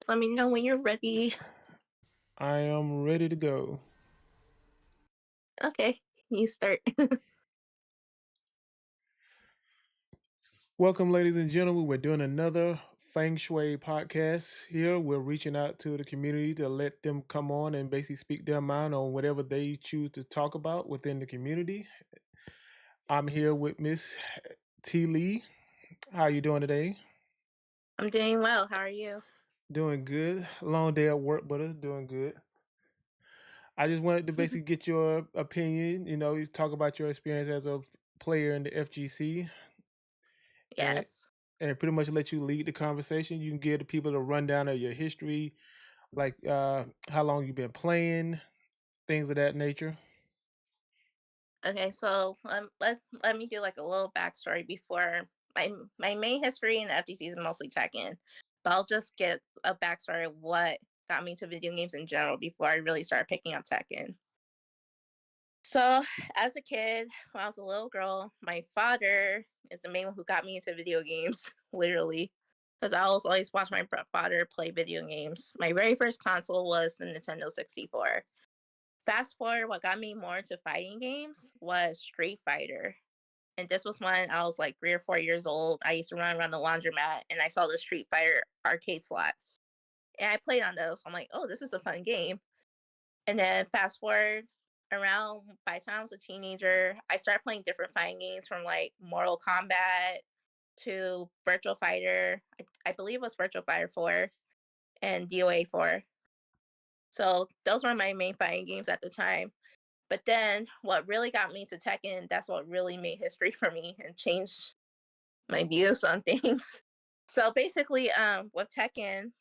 let me know when you're ready. I am ready to go. Okay, you start. Welcome, ladies and gentlemen. We're doing another Feng Shui podcast here. We're reaching out to the community to let them come on and basically speak their mind on whatever they choose to talk about within the community. I'm here with Miss TeeLee. How you doing today? I'm doing well. How are you? Doing good. Long day at work, but it's doing good. I just wanted to basically get your opinion. You talk about your experience as a player in the FGC, and Yes. and pretty much let you lead the conversation. You can give the people a rundown of your history, like how long you've been playing, things of that nature. Okay, so let me do like a little backstory before my main history in the FGC is mostly Tekken, but I'll just get a backstory of what got me into video games in general before I really started picking up Tekken. So, as a kid, when I was a little girl, my father is the main one who got me into video games, literally. Because I was always watch my father play video games. My very first console was the Nintendo 64. Fast forward, what got me more into fighting games was Street Fighter. And this was when I was like 3 or 4 years old. I used to run around the laundromat and I saw the Street Fighter arcade slots. And I played on those. I'm like, oh, this is a fun game. And then fast forward around by the time I was a teenager, I started playing different fighting games from like Mortal Kombat to Virtual Fighter. I believe it was Virtual Fighter 4 and DOA 4. So those were my main fighting games at the time. But then what really got me to Tekken, that's what really made history for me and changed my views on things. So basically, with Tekken,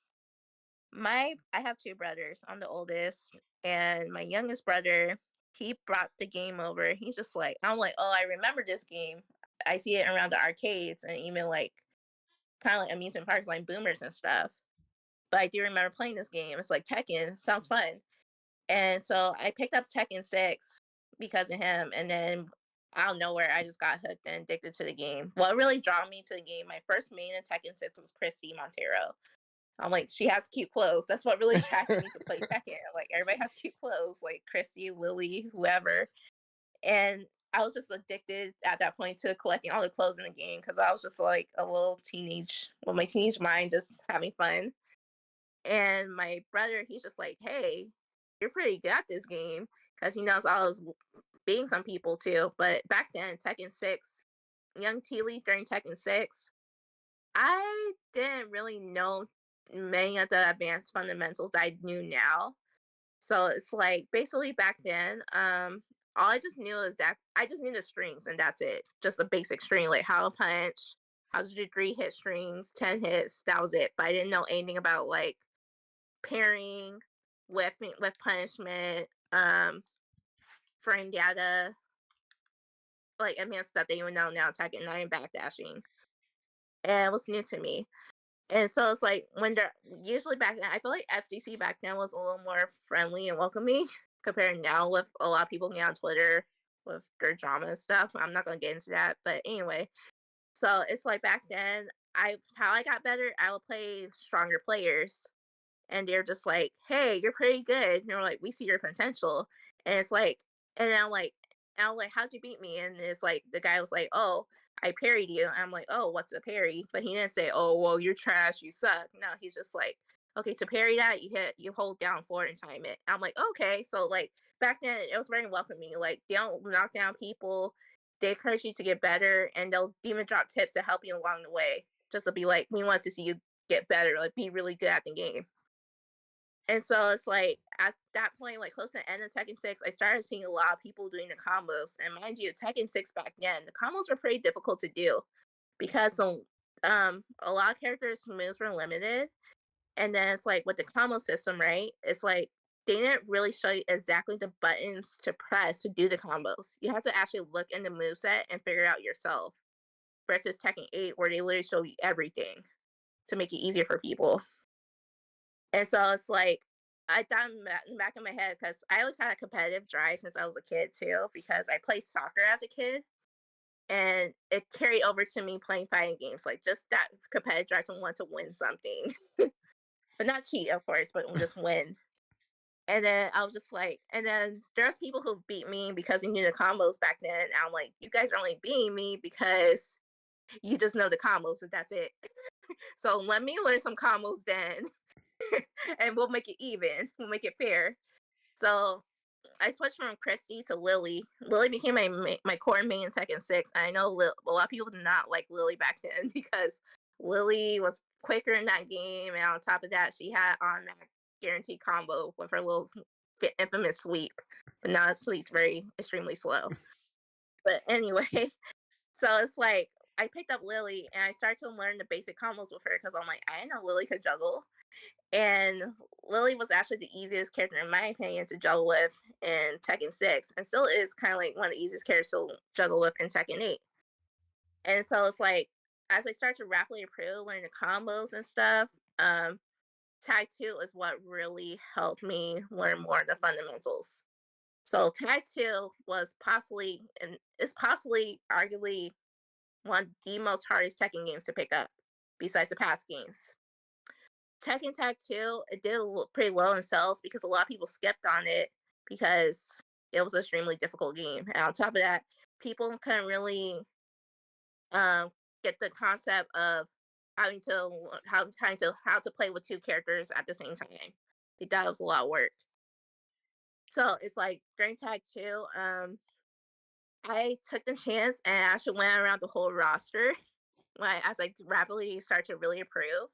I have two brothers. I'm the oldest, and my youngest brother, he brought the game over. He's just like, I'm like, oh, I remember this game. I see it around the arcades and even like kind of like amusement parks like Boomers and stuff. But I do remember playing this game. It's like Tekken, sounds fun. And so I picked up Tekken 6 because of him, and then out of nowhere, I just got hooked and addicted to the game. What really drew me to the game, my first main in Tekken 6 was Christy Montero. I'm like, she has cute clothes. That's what really attracted me to play Tekken. Like, everybody has cute clothes, like Christy, Lily, whoever. And I was just addicted at that point to collecting all the clothes in the game because I was just like a little my teenage mind, just having fun. And my brother, he's just like, hey, you're pretty good at this game because he knows I was beating some people too. But back then, Tekken 6, young TeeLee during Tekken 6, I didn't really know many of the advanced fundamentals that I knew now. So it's like basically back then, all I just knew is that I just knew the strings and that's it. Just a basic string, like how to punch, how to do 3 hit strings, 10 hits, that was it. But I didn't know anything about like pairing with punishment, frame data, like advanced stuff that you would know now, Tekken 9 backdashing. And it was new to me. And so it's like when they're usually back then, I feel like FGC back then was a little more friendly and welcoming compared now with a lot of people getting on Twitter with their drama and stuff. I'm not gonna get into that, but anyway. So it's like back then, how I got better, I would play stronger players, and they're just like, "Hey, you're pretty good." And they're like, "We see your potential." And it's like, and I'm like, "How'd you beat me?" And it's like the guy was like, "Oh, I parried you." And I'm like, "Oh, what's a parry?" But he didn't say, "Oh, well, you're trash, you suck." No, he's just like, "Okay, to parry that, you hold down forward and time it." I'm like, "Okay." So like back then, it was very welcoming. Like they don't knock down people. They encourage you to get better, and they'll even drop tips to help you along the way. Just to be like, we want to see you get better, like be really good at the game. And so it's like at that point, like close to the end of Tekken 6, I started seeing a lot of people doing the combos. And mind you, Tekken 6 back then, the combos were pretty difficult to do because a lot of characters' moves were limited. And then it's like with the combo system, right? It's like they didn't really show you exactly the buttons to press to do the combos. You have to actually look in the moveset and figure it out yourself. Versus Tekken 8, where they literally show you everything to make it easier for people. And so it's like I thought back in my head because I always had a competitive drive since I was a kid too, because I played soccer as a kid, and it carried over to me playing fighting games, like just that competitive drive to want to win something. But not cheat, of course, but just win. And then I was just like, and then there's people who beat me because you knew the combos back then. And I'm like, you guys are only beating me because you just know the combos, but that's it. So let me learn some combos then, and we'll make it even. We'll make it fair. So I switched from Christy to Lily. Lily became my core main in Tekken 6. I know a lot of people did not like Lily back then because Lily was quicker in that game, and on top of that, she had on that guaranteed combo with her little infamous sweep. But now that sweep's very extremely slow. But anyway, so it's like I picked up Lily and I started to learn the basic combos with her because I'm like, I didn't know Lily could juggle. And Lily was actually the easiest character, in my opinion, to juggle with in Tekken 6, and still is kind of like one of the easiest characters to juggle with in Tekken 8. And so it's like, as I start to rapidly improve, learn the combos and stuff, Tag 2 is what really helped me learn more of the fundamentals. So Tag 2 was possibly, and is possibly, arguably, one of the most hardest Tekken games to pick up, besides the past games. Tekken Tag 2, it did pretty low in sales because a lot of people skipped on it because it was an extremely difficult game. And on top of that, people couldn't really um, get the concept of how to play with two characters at the same time. They thought it was a lot of work. So it's like during Tag 2, I took the chance and actually went around the whole roster as I rapidly started to really improve.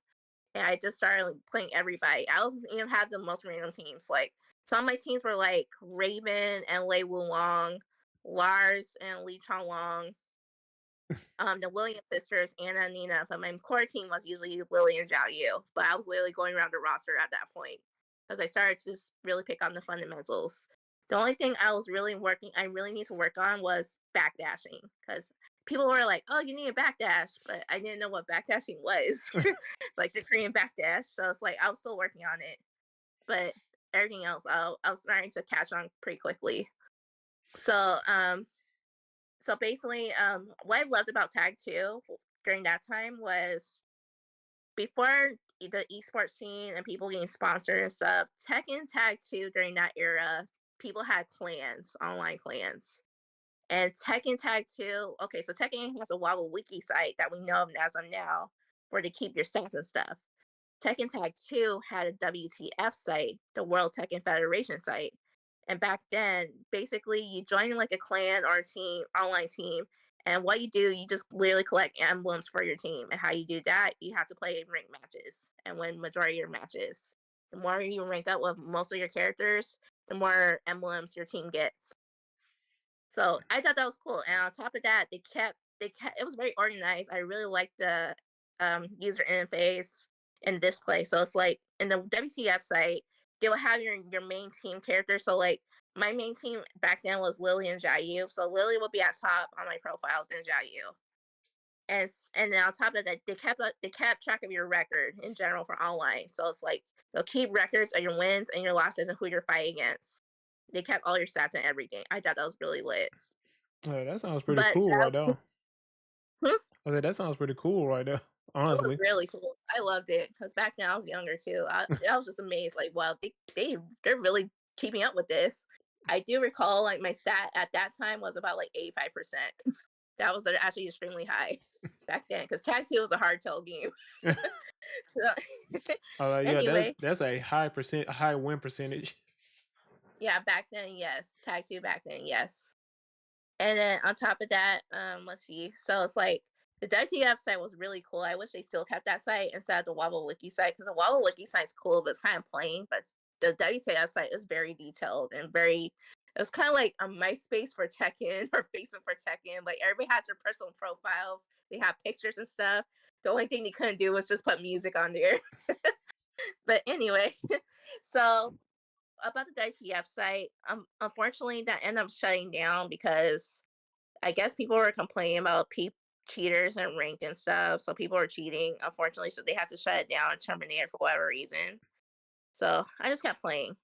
And I just started like, playing everybody. I don't even have the most random teams. Like some of my teams were like Raven and Lei Wulong, Lars and Li Changlong, the Williams sisters, Anna and Nina. But my core team was usually Lily and Zhao Yu. But I was literally going around the roster at that point because I started to just really pick on the fundamentals. The only thing I really need to work on was backdashing because people were like, "Oh, you need a backdash," but I didn't know what backdashing was, like the Korean backdash. So it's like I was still working on it, but everything else, I was starting to catch on pretty quickly. So, so basically, what I loved about Tag Two during that time was before the esports scene and people getting sponsored and stuff. Tekken Tag Two during that era, people had clans, online clans. And Tekken Tag 2, okay, so Tekken has a Wobble Wiki site that we know of as of now where to keep your stats and stuff. Tekken Tag 2 had a WTF site, the World Tekken Federation site. And back then, basically, you join like a clan or a team, online team, and what you do, you just literally collect emblems for your team. And how you do that, you have to play ranked matches and win majority of your matches. The more you rank up with most of your characters, the more emblems your team gets. So I thought that was cool. And on top of that, they kept it was very organized. I really liked the user interface and display. So it's like in the WTF site, they will have your main team character. So like my main team back then was Lily and Jayu. So Lily would be at top on my profile, then Jayu. And then on top of that, they kept track of your record in general for online. So it's like they'll keep records of your wins and your losses and who you're fighting against. They kept all your stats and everything. I thought that was really lit. Yeah, that sounds pretty But cool right sadly, now. I said that sounds pretty cool right there, it was honestly. really cool. I loved it because back then I was younger too. I was just amazed. Like, wow, they're really keeping up with this. I do recall like my stat at that time was about like 85%. That was actually extremely high back then because Tag 2 was a hard tell game. So Yeah, anyway, that's a high win percentage. yeah, back then, yes. Tag 2 back then, yes. And then on top of that, let's see. So it's like the WTF site was really cool. I wish they still kept that site instead of the Wobble Wiki site because the Wobble Wiki site's cool, but it's kind of plain. But the WTF site is very detailed and very. It's kind of like a MySpace for Tekken or Facebook for Tekken. Like everybody has their personal profiles. They have pictures and stuff. The only thing they couldn't do was just put music on there. But anyway, so about the WTF site, unfortunately, that ended up shutting down because I guess people were complaining about cheaters and ranked and stuff. So people were cheating, unfortunately. So they had to shut it down and terminate it for whatever reason. So I just kept playing.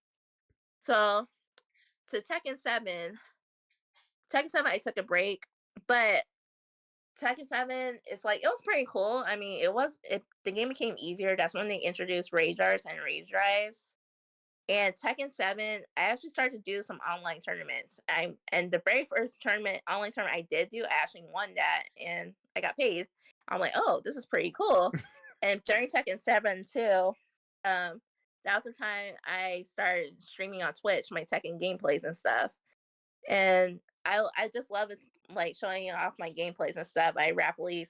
So to Tekken 7, I took a break, but Tekken 7, it's like it was pretty cool. I mean, the game became easier. That's when they introduced rage arts and rage drives. And Tekken 7, I actually started to do some online tournaments. And the very first online tournament I did do, I actually won that and I got paid. I'm like, oh, this is pretty cool. And during Tekken 7 too, um, that was the time I started streaming on Twitch, my Tekken gameplays and stuff. And I just love is like showing off my gameplays and stuff. I rapidly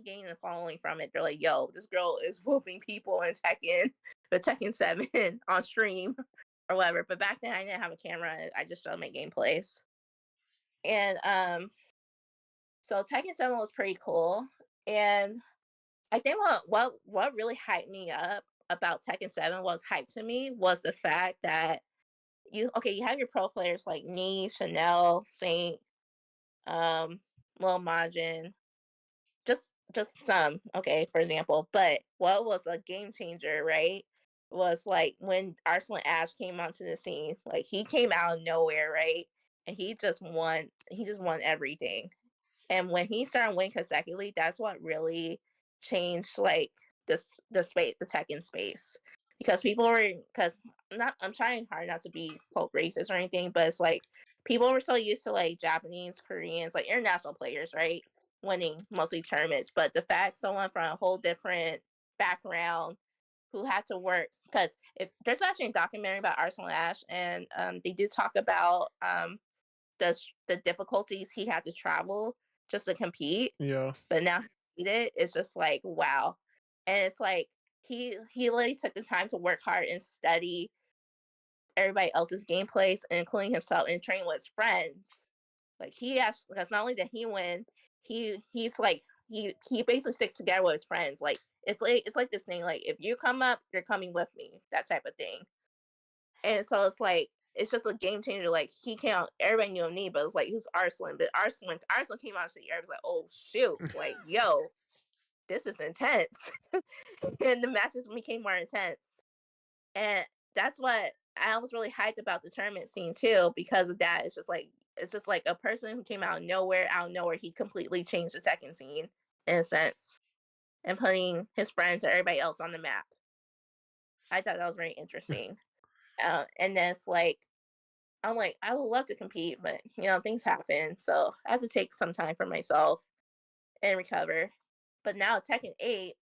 gained a following from it. They're like, yo, this girl is whooping people in Tekken, the Tekken 7 on stream or whatever. But back then I didn't have a camera. I just showed my gameplays. And so Tekken 7 was pretty cool. And I think what really hyped me up about Tekken 7 was hype to me was the fact that you have your pro players like Nee, Chanel, Saint, um, Lil Majin, just some, okay, for example. But what was a game changer, right? Was like when Arsenal Ash came onto the scene. Like he came out of nowhere, right? And he just won everything. And when he started winning consecutively, that's what really changed like the space, the tech in space. Because people were because not I'm trying hard not to be quote racist or anything, but it's like people were so used to like Japanese, Koreans, like international players, right? Winning mostly tournaments. But the fact someone from a whole different background who had to work because if there's actually a documentary about Arsenal Ash and they did talk about the difficulties he had to travel just to compete, Yeah. but now he did it. It's just like wow, and it's like he really took the time to work hard and study everybody else's gameplays, including himself, and train with his friends. Like he actually, because not only did he win, he's like he basically sticks together with his friends. Like it's like this thing. Like if you come up, you're coming with me. That type of thing. And so it's like it's just a game changer. Like he came out, everybody knew him, me, but it's like who's Arslan? But Arslan came out to the year, I was like, oh shoot, like yo, this is intense. And the matches became more intense. And that's what I was really hyped about the tournament scene too, because of that. It's just like a person who came out of nowhere, he completely changed the second scene in a sense, and putting his friends and everybody else on the map. I thought that was very interesting. And then it's like I'm like, I would love to compete, but things happen. So I had to take some time for myself and recover. But now Tekken 8,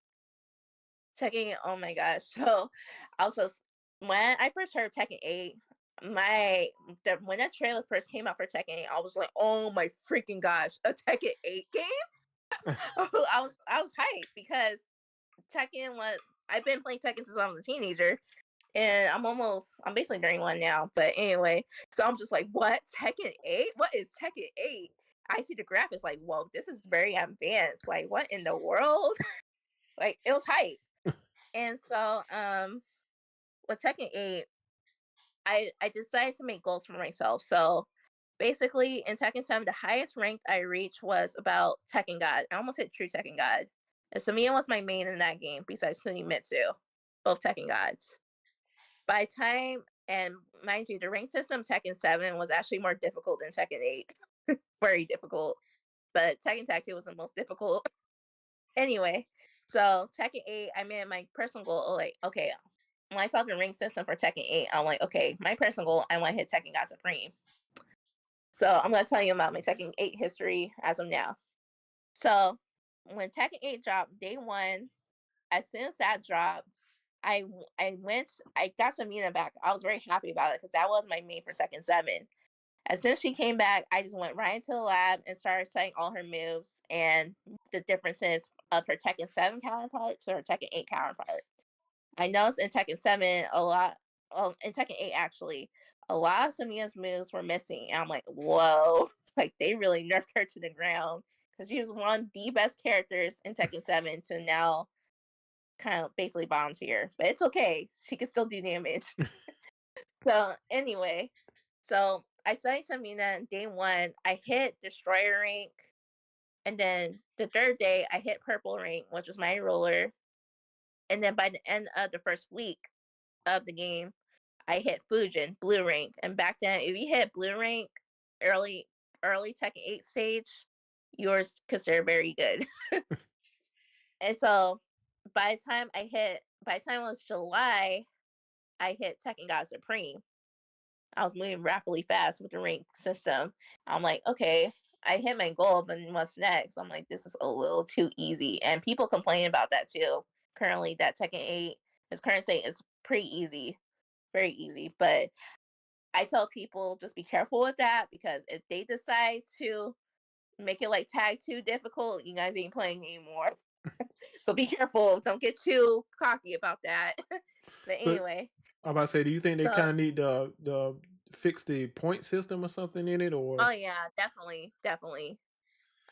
oh my gosh. So I was just when I first heard Tekken 8, when that trailer first came out for Tekken 8, I was like, oh my freaking gosh, a Tekken 8 game? I was hyped because Tekken was I've been playing Tekken since I was a teenager, and I'm basically during one now. But anyway, so I'm just like, what Tekken 8? What is Tekken 8? I see the graphics like, whoa, this is very advanced. Like, what in the world? Like, it was hype. And so, with Tekken 8, I decided to make goals for myself. So basically, in Tekken 7, the highest rank I reached was about Tekken God. I almost hit True Tekken God. And Samia was my main in that game, besides Kunimitsu, both Tekken Gods. By time and mind you, the rank system Tekken 7 was actually more difficult than Tekken 8. Very difficult. But Tekken Tag 2 was the most difficult. Anyway, so Tekken 8, I made my personal goal like, okay, when I saw the rank system for Tekken 8, I'm like, okay, my personal goal, I want to hit Tekken God Supreme. So I'm gonna tell you about my Tekken 8 history as of now. So when Tekken 8 dropped day one, as soon as that dropped, I got some unit back. I was very happy about it because that was my main for Tekken 7. As soon as she came back, I just went right into the lab and started studying all her moves and the differences of her Tekken 7 counterparts to her Tekken 8 counterpart. I noticed in Tekken 7 a lot, in Tekken 8 actually, a lot of Samia's moves were missing. And I'm like, whoa, like they really nerfed her to the ground because she was one of the best characters in Tekken 7 to now kind of basically bottom tier. But it's okay, she can still do damage. So anyway, so I studied Samina day one. I hit Destroyer rank, and then the third day I hit Purple rank, which was my roller. And then by the end of the first week of the game, I hit Fujin blue rank. And back then, if you hit blue rank early, early Tekken 8 stage, yours considered very good. And so by the time it was July, I hit Tekken God Supreme. I was moving rapidly fast with the rank system. I'm like, okay, I hit my goal, but what's next? I'm like, this is a little too easy. And people complain about that too. Currently, that Tekken 8, his current state is pretty easy, very easy. But I tell people just be careful with that because if they decide to make it like tag 2 difficult, you guys ain't playing anymore. So be careful. Don't get too cocky about that. But So anyway, I'm about to say, do you think they so kind of need the fix the point system or something in it, oh or yeah, definitely, definitely.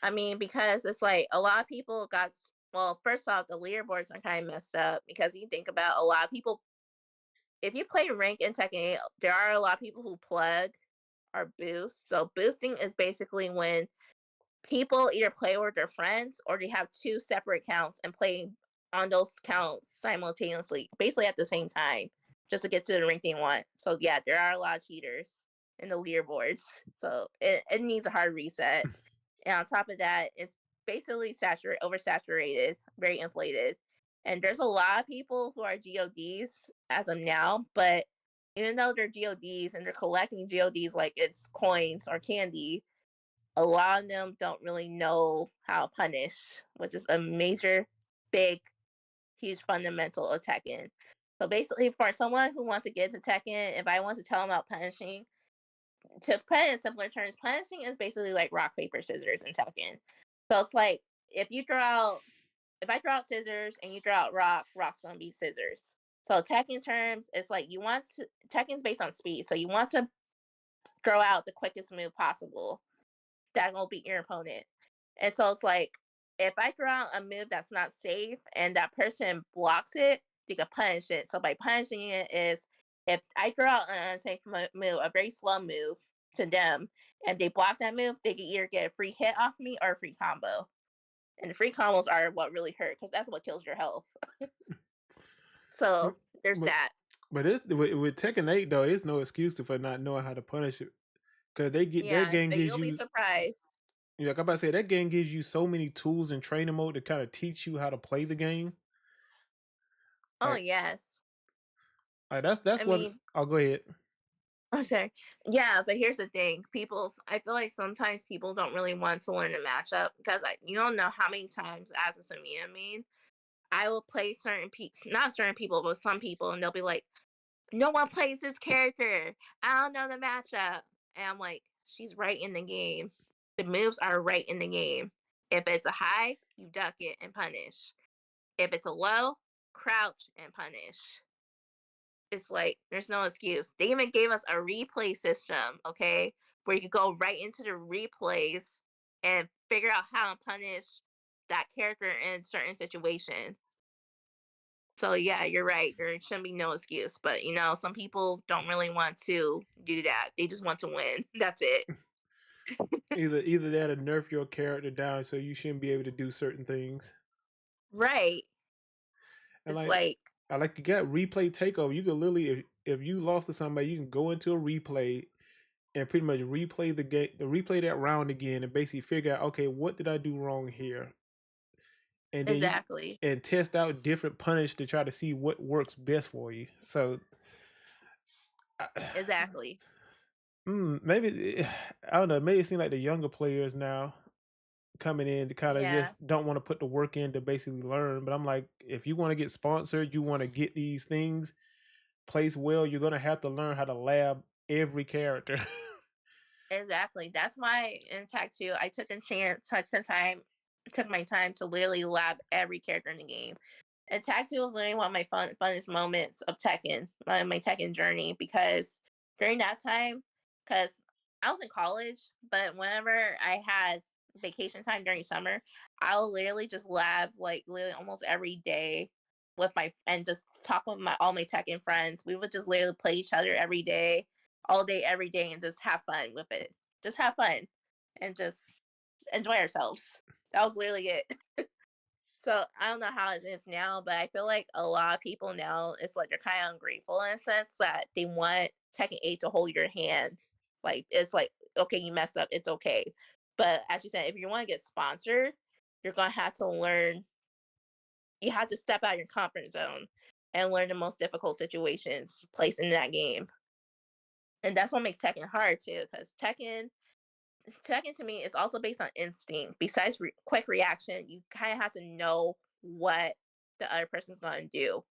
I mean, because it's like a lot of people well, first off, the leaderboards are kind of messed up because you think about a lot of people. If you play rank in Tekken 8, there are a lot of people who plug or boost. So boosting is basically when people either play with their friends or they have two separate accounts and play on those counts simultaneously, basically at the same time, just to get to the rank they want. So yeah, there are a lot of cheaters in the leaderboards. So it needs a hard reset. And on top of that, it's basically oversaturated, very inflated. And there's a lot of people who are GODs as of now, but even though they're GODs and they're collecting GODs like it's coins or candy, a lot of them don't really know how to punish, which is a major, big, huge fundamental of Tekken. So basically, for someone who wants to get into Tekken, if I want to tell them about punishing, to put it in simpler terms, punishing is basically like rock, paper, scissors in Tekken. So it's like if you draw out, if I draw out scissors and you draw out rock, rock's gonna be scissors. So Tekken terms, it's like Tekken's based on speed, so you want to throw out the quickest move possible that gonna beat your opponent. And so it's like if I throw out a move that's not safe and that person blocks it, they can punish it. So by punishing it is if I throw out an unsafe move, a very slow move to them, and they block that move, they can either get a free hit off me or a free combo. And the free combos are what really hurt because that's what kills your health. but So there's but that. but it's with Tekken 8 though, it's no excuse for not knowing how to punish it because they get that Yeah, game but gives you'll be you. surprised. Yeah, like I'm about to say, that game gives you so many tools in training mode to kind of teach you how to play the game. Oh Like, yes. that's I what. mean, I'll go ahead. I'm sorry. Yeah, but here's the thing. I feel like sometimes people don't really want to learn the matchup because you don't know how many times as a Samia main, I will play certain people, not certain people, but some people, and they'll be like, no one plays this character. I don't know the matchup. And I'm like, she's right in the game. The moves are right in the game. If it's a high, you duck it and punish. If it's a low, crouch and punish. It's like there's no excuse. They even gave us a replay system, okay, where you could go right into the replays and figure out how to punish that character in a certain situation. So yeah, you're right. There shouldn't be no excuse. But some people don't really want to do that. They just want to win. That's it. Either that or nerf your character down so you shouldn't be able to do certain things. Right. And It's like like I like you got replay takeover. You can literally if you lost to somebody, you can go into a replay and pretty much replay the game, replay that round again, and basically figure out, okay, what did I do wrong here, and then you exactly. and test out different punish to try to see what works best for you. So, Exactly. maybe I don't know. Maybe it seems like the younger players now coming in to kind of Yeah. just don't want to put the work in to basically learn. But I'm like, if you want to get sponsored, you want to get these things placed well, you're gonna have to learn how to lab every character. Exactly. That's why in Tag 2, I took my time to literally lab every character in the game. And Tag 2 was literally one of my funnest moments of Tekken, my Tekken journey, because during that time, because I was in college, but whenever I had vacation time during summer, I'll literally just lab like literally almost every day with and just talk with my all my Tekken friends. We would just literally play each other every day, all day, every day, and just have fun with it. Just have fun and just enjoy ourselves. That was literally it. So I don't know how it is now, but I feel like a lot of people now, it's like they're kind of ungrateful in a sense that they want Tekken 8 to hold your hand. Like it's like, okay, you messed up, it's okay. But as you said, if you want to get sponsored, you're gonna have to learn. You have to step out your comfort zone and learn the most difficult situations placed in that game. And that's what makes Tekken hard too, because Tekken to me is also based on instinct. Besides quick reaction, you kind of have to know what the other person's going to do.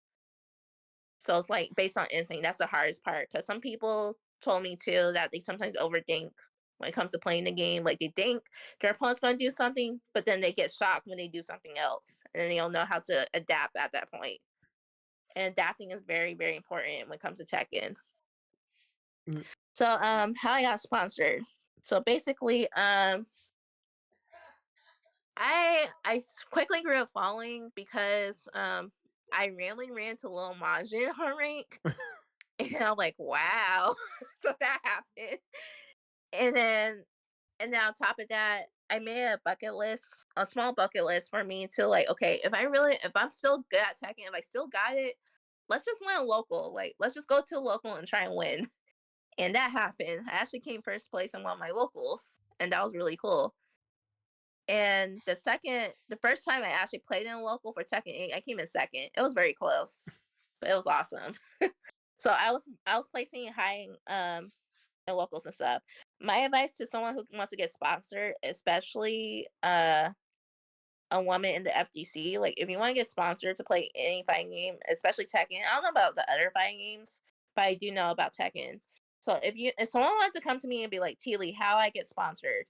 So it's like based on instinct. That's the hardest part. Because some people told me too that they sometimes overthink when it comes to playing the game. Like they think their opponent's going to do something, but then they get shocked when they do something else, and then they don't know how to adapt at that point. And adapting is very, very important when it comes to Tekken. Mm. So how I got sponsored. So basically, quickly grew a following because I randomly ran to Lil Majin on rank, and I'm like, wow, so that happened. And then on top of that, I made a bucket list, a small bucket list for me to like, okay, if I'm still good at Tekken, if I still got it, let's just win a local. Like, let's just go to a local and try and win. And that happened. I actually came first place in one of my locals, and that was really cool. And the first time I actually played in a local for Tekken 8, I came in second. It was very close, but it was awesome. So I was placing high in locals and stuff. My advice to someone who wants to get sponsored, especially a woman in the FGC, like if you want to get sponsored to play any fighting game, especially Tekken. I don't know about the other fighting games, but I do know about Tekken. So if someone wants to come to me and be like, TeeLee, how I get sponsored,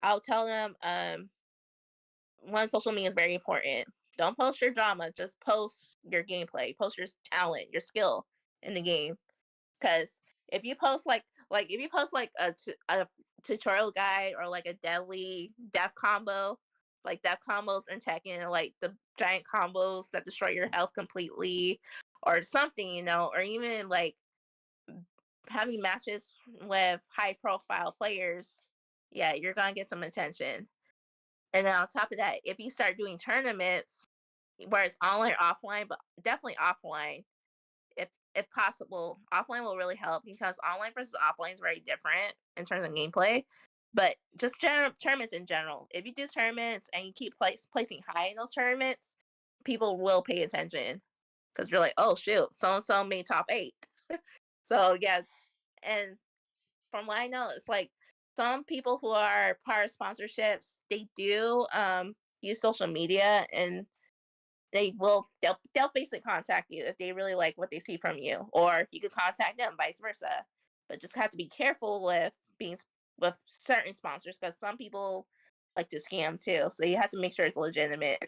I'll tell them one, social media is very important. Don't post your drama, just post your gameplay, post your talent, your skill in the game. Because if you post like a tutorial guide or like a deadly death combo, like death combos in Tekken, like the giant combos that destroy your health completely, or something, or even like having matches with high profile players, yeah, you're gonna get some attention. And then on top of that, if you start doing tournaments, where it's online or offline, but definitely offline, if possible, offline will really help because online versus offline is very different in terms of gameplay. But just tournaments in general. If you do tournaments and you keep placing high in those tournaments, people will pay attention because you're like, oh shoot, so and so made top 8. So yeah, and from what I know, it's like some people who are part of sponsorships, they do use social media, and they'll basically contact you if they really like what they see from you, or you could contact them, vice versa. But just have to be careful with with certain sponsors because some people like to scam too. So you have to make sure it's legitimate.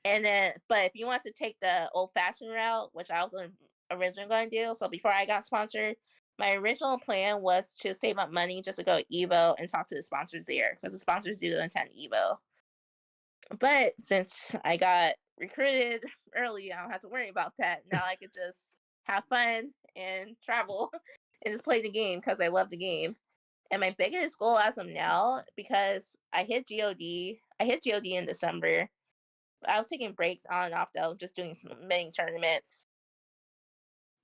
And then, but if you want to take the old fashioned route, which I was originally going to do, so before I got sponsored, my original plan was to save up money just to go to Evo and talk to the sponsors there because the sponsors do attend Evo. But since I got recruited early, I don't have to worry about that. Now I could just have fun and travel and just play the game because I love the game. And my biggest goal as of now, because I hit GOD in December. I was taking breaks on and off though, just doing some mini tournaments.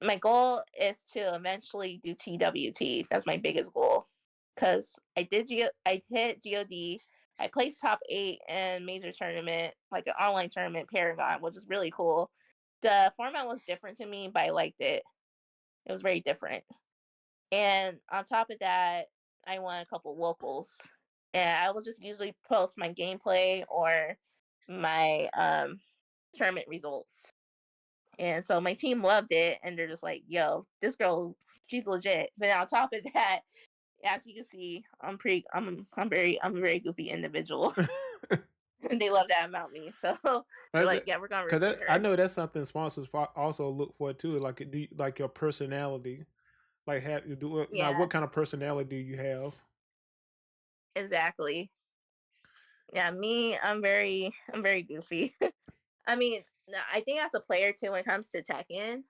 My goal is to eventually do TWT. That's my biggest goal. Cause I hit GOD. I placed top 8 in major tournament, like an online tournament, Paragon, which is really cool. The format was different to me, but I liked it. It was very different. And on top of that, I won a couple locals. And I will just usually post my gameplay or my tournament results. And so my team loved it, and they're just like, "Yo, this girl, she's legit." But on top of that, as you can see, I'm a very goofy individual, and they love that about me. So they're like, "Yeah, we're gonna recruit Because I her." know that's something sponsors also look for too, like like your personality. Like, have you do now? Yeah, What kind of personality do you have? exactly. Yeah, me, I'm very goofy. I mean, I think as a player too, when it comes to Tekken,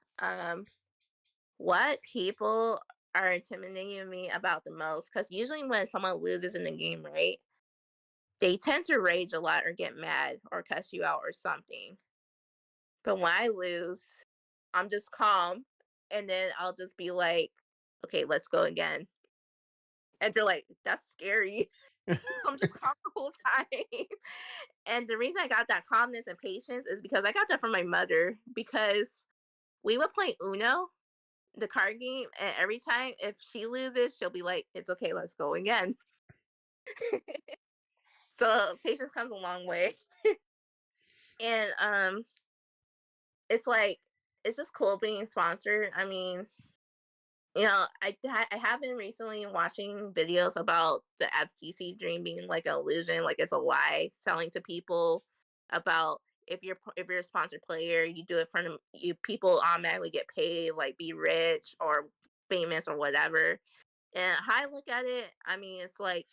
what people are intimidating me about the most, because usually when someone loses in the game, right? They tend to rage a lot or get mad or cuss you out or something. But when I lose, I'm just calm, and then I'll just be like, "Okay, let's go again." And they're like, "That's scary." So I'm just calm the whole time. And the reason I got that calmness and patience is because I got that from my mother. Because we would play Uno, the card game, and every time if she loses, she'll be like, "It's okay, let's go again." So patience comes a long way. And it's like it's just cool being sponsored. I mean, I have been recently watching videos about the FGC dream being like an illusion, like it's a lie, selling to people about if you're a sponsored player, you do it for them, you people automatically get paid, like be rich or famous or whatever. And how I look at it, I mean, it's like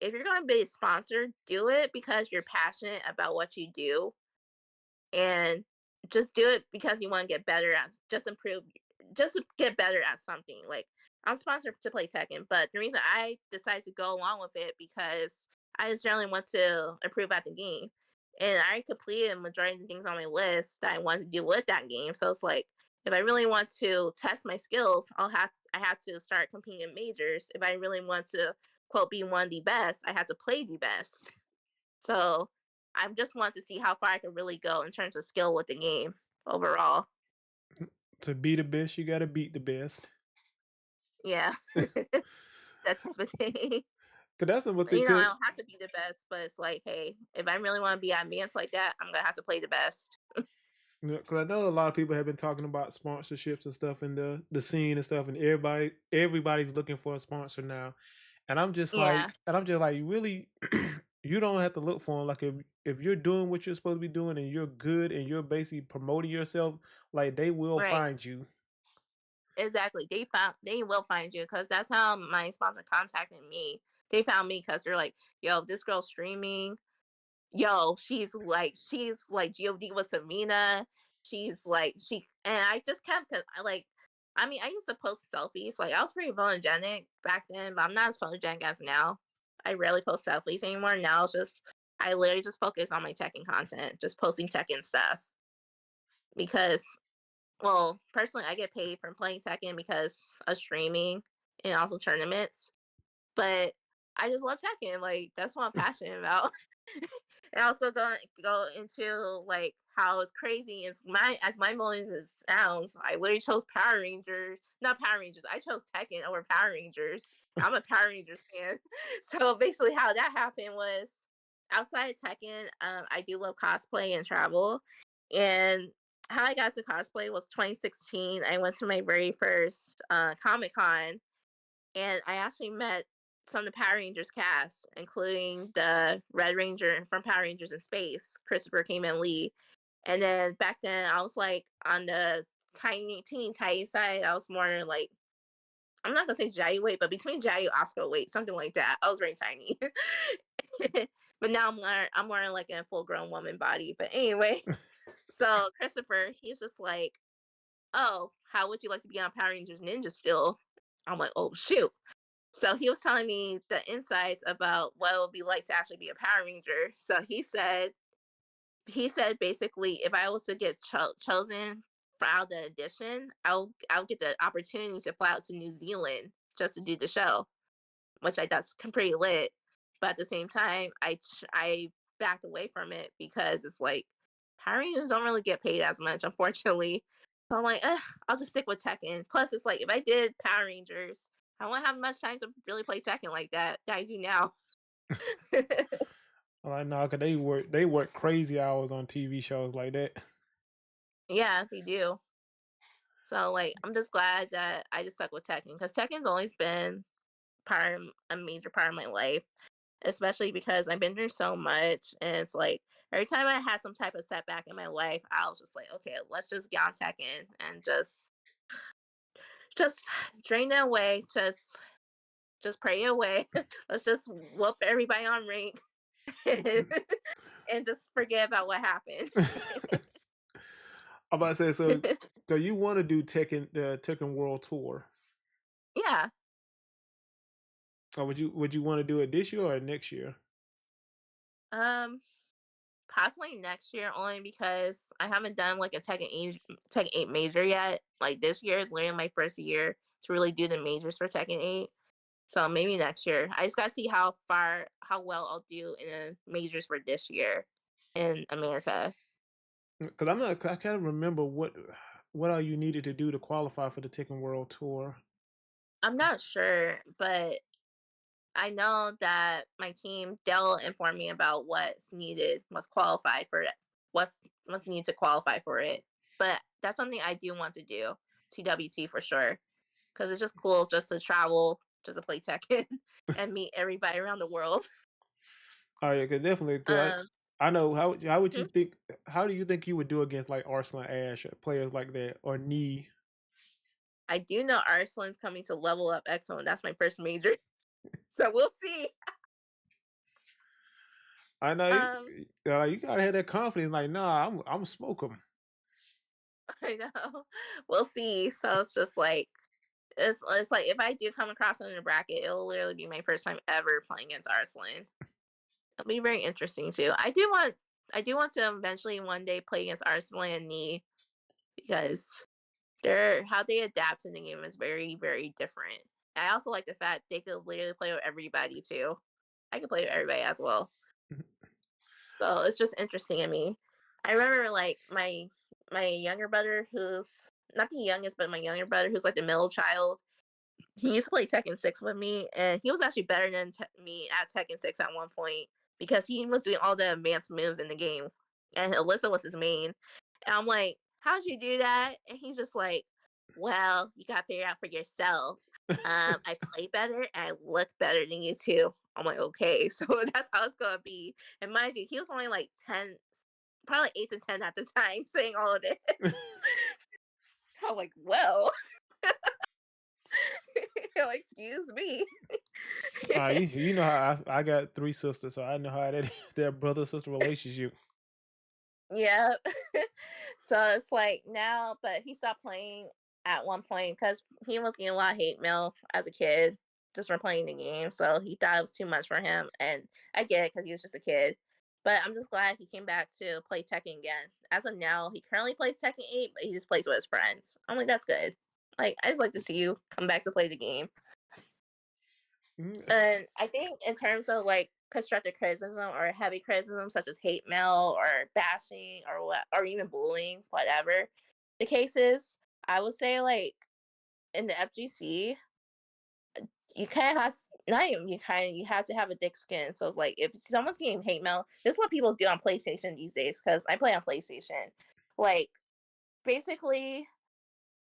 if you're gonna be sponsored, do it because you're passionate about what you do, and just do it because you want to get better at just improve just to get better at something. Like I'm sponsored to play Tekken, but the reason I decided to go along with it because I just generally want to improve at the game. And I completed a majority of the things on my list that I wanted to do with that game. So it's like if I really want to test my skills, I have to start competing in majors. If I really want to quote be one of the best, I have to play the best. So I just want to see how far I can really go in terms of skill with the game overall. To be the best, you gotta beat the best. Yeah, that type of thing. Cause that's what they I could. don't have to be the best, but it's like, hey, if I really want to be advanced like that, I'm gonna have to play the best. Because I know a lot of people have been talking about sponsorships and stuff in the scene and stuff, and everybody's looking for a sponsor now. Yeah, And I'm just like, really, you don't have to look for them. Like if you're doing what you're supposed to be doing and you're good and you're basically promoting yourself, like they will right. find you. Exactly. They will find you because that's how my sponsor contacted me. They found me because they're like, yo, this girl's streaming. Yo, she's like God with Savina. She's like she and I just kept I mean I used to post selfies. Like I was pretty photogenic back then, but I'm not as photogenic as now. I rarely post selfies anymore. Now it's just I literally just focus on my Tekken content, just posting Tekken stuff. Because well, personally I get paid from playing Tekken because of streaming and also tournaments. But I just love Tekken. Like that's what I'm passionate about. And I was gonna go into like how it's crazy as my motives as sounds. I literally chose Power Rangers, not Power Rangers. I chose Tekken over Power Rangers. I'm a Power Rangers fan. So basically, how that happened was outside of Tekken, I do love cosplay and travel. And how I got to cosplay was 2016. I went to my very first Comic Con and I actually met some of the Power Rangers cast, including the Red Ranger from Power Rangers in Space, Christopher Cayman Lee. And then back then, I was like on the teeny tiny side. I was more like I'm not gonna say Jai weight, but between Jai Oscar weight, something like that. I was very tiny. But now I'm wearing like a full grown woman body. But anyway, so Christopher, he's just like, oh, how would you like to be on Power Rangers Ninja still? I'm like, oh shoot. So he was telling me the insights about what it would be like to actually be a Power Ranger. So he said basically if I was to get chosen for out the edition, I'll get the opportunity to fly out to New Zealand just to do the show, which I that's pretty lit. But at the same time, I backed away from it because it's like Power Rangers don't really get paid as much, unfortunately. So I'm like, I'll just stick with Tekken. Plus, it's like if I did Power Rangers, I won't have much time to really play Tekken like that I do now. I'm like, no, cause they work crazy hours on TV shows like that. Yeah, they do. So like, I'm just glad that I just stuck with Tekken because Tekken's always been a major part of my life, especially because I've been through so much. And it's like every time I had some type of setback in my life, I was just like, okay, let's just get on Tekken and just drain it away, just pray away. Let's just whoop everybody on rank and, and just forget about what happened. I'm about to say so you want to do the Tekken World Tour, Yeah. or would you want to do it this year or next year? Um possibly next year only because I haven't done like a Tekken 8 major yet. Like this year is literally my first year to really do the majors for Tekken 8. So maybe next year. I just gotta see how well I'll do in the majors for this year in America. Because I'm not. I can't remember what all you needed to do to qualify for the Tekken World Tour. I'm not sure, but I know that my team, they'll inform me about what's needed, what's qualified for it, what's needed to qualify for it. But that's something I do want to do, TWT for sure, because it's just cool just to travel, just to play Tekken, and meet everybody around the world. Oh yeah, 'cause definitely. Um, I know how would hmm, you think? How do you think you would do against like Arsenal Ash players like that or Knee? I do know Arslan's coming to level up Exo, and that's my first major, so we'll see. I know Um, you gotta have that confidence. Like, nah, I'm smoke them. I know, we'll see. So it's just like it's like if I do come across him in a bracket, it'll literally be my first time ever playing against Arslan. It'll be very interesting too. I do want to eventually one day play against Arslan and Knee because they're how they adapt to the game is very, very different. I also like the fact they could literally play with everybody too. I could play with everybody as well. So it's just interesting to me. I remember like my younger brother who's not the youngest, but my younger brother who's like the middle child. He used to play Tekken 6 with me, and he was actually better than me at Tekken 6 at one point because he was doing all the advanced moves in the game, and Alyssa was his main. And I'm like, "How'd you do that?" And he's just like, "Well, you got to figure it out for yourself. I play better and I look better than you too." I'm like, "Okay, so that's how it's gonna be." And mind you, he was only like 10, probably like 8 to 10 at the time, saying all of this. I'm like, "Well, excuse me." You know how I got three sisters, so I know how that that brother sister relationship. Yeah. So it's like now, but he stopped playing at one point because he was getting a lot of hate mail as a kid just for playing the game. So he thought it was too much for him. And I get it because he was just a kid. But I'm just glad he came back to play Tekken again. As of now, he currently plays Tekken 8, but he just plays with his friends. I'm like, that's good. Like, I just like to see you come back to play the game. Mm, And I think in terms of like constructive criticism or heavy criticism, such as hate mail or bashing or what, or even bullying, whatever the case is, I would say like in the FGC, you kind of have to, not even you have to have a thick skin. So it's like if someone's getting hate mail, this is what people do on PlayStation these days because I play on PlayStation. Like basically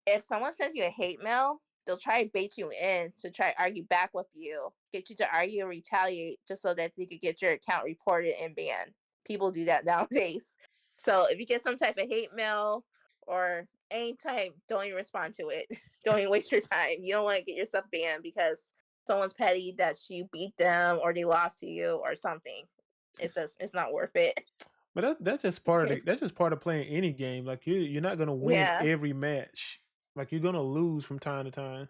if someone sends you a hate mail, they'll try to bait you in to try to argue back with you, get you to argue or retaliate just so that they could get your account reported and banned. People do that nowadays. So if you get some type of hate mail or any type, don't even respond to it. Don't even waste your time. You don't want to get yourself banned because someone's petty that you beat them or they lost to you or something. It's not worth it. but that's just that's just part of playing any game. Like you're not gonna win Yeah, every match. Like you're gonna lose from time to time.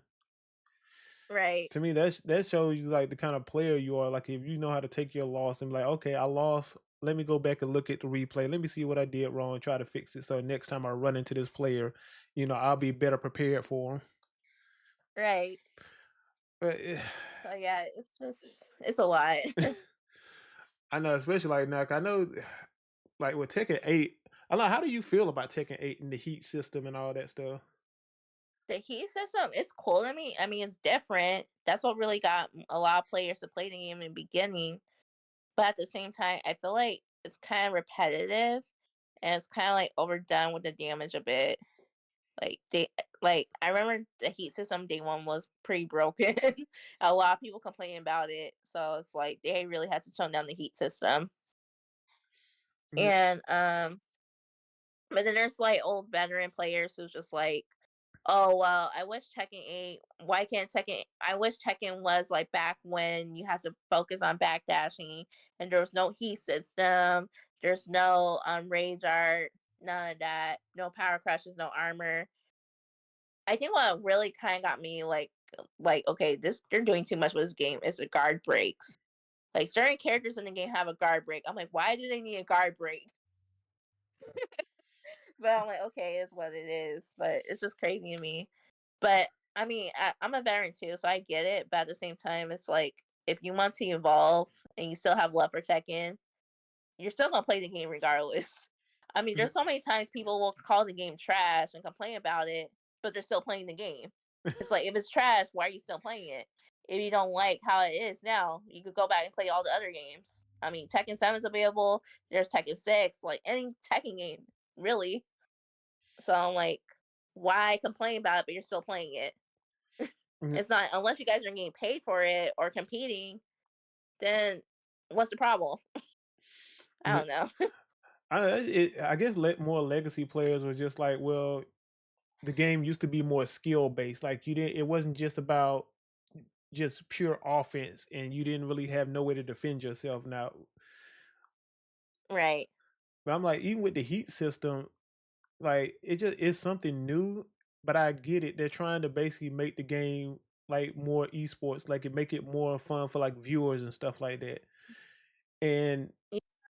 right. To me, that shows you like the kind of player you are. Like if you know how to take your loss and be like, okay, I lost. Let me go back and look at the replay. Let me see what I did wrong and try to fix it. So next time I run into this player, I'll be better prepared for Right. him. So yeah, it's a lot. I know, especially like now. 'Cause I know, like with Tekken 8, I know. How do you feel about Tekken 8 and the heat system and all that stuff? The heat system, it's cool to me. I mean, it's different. That's what really got a lot of players to play the game in the beginning. But at the same time, I feel like it's kind of repetitive and it's kind of like overdone with the damage a bit. Like I remember the heat system day one was pretty broken. A lot of people complaining about it, so it's like they really had to tone down the heat system. Mm, And but then there's like old veteran players who's just like, oh well, I wish Tekken 8. Why can't Tekken? I wish Tekken was like back when you had to focus on backdashing and there was no heat system. There's no rage art, none of that. No power crushes, no armor. I think what really kind of got me like okay, this they're doing too much with this game is the guard breaks. Like certain characters in the game have a guard break. I'm like, why do they need a guard break? But I'm like, okay, it's what it is. But it's just crazy to me. But I mean, I'm a veteran too, so I get it. But at the same time, it's like if you want to evolve and you still have love for Tekken, you're still gonna play the game regardless. I mean, there's so many times people will call the game trash and complain about it, but they're still playing the game. It's like if it's trash, why are you still playing it? If you don't like how it is now, you could go back and play all the other games. I mean, Tekken 7 is available. There's Tekken 6, like any Tekken game, really. So I'm like, why complain about it, but you're still playing it? Mhm. It's not unless you guys are getting paid for it or competing, then what's the problem? I don't know. I guess more legacy players were just like, well, the game used to be more skill based. Like you didn't, it wasn't just about just pure offense, and you didn't really have no way to defend yourself. Now, Right. but I'm like, even with the heat system, like it just is something new. But I get it. They're trying to basically make the game like more esports, like it make it more fun for like viewers and stuff like that. And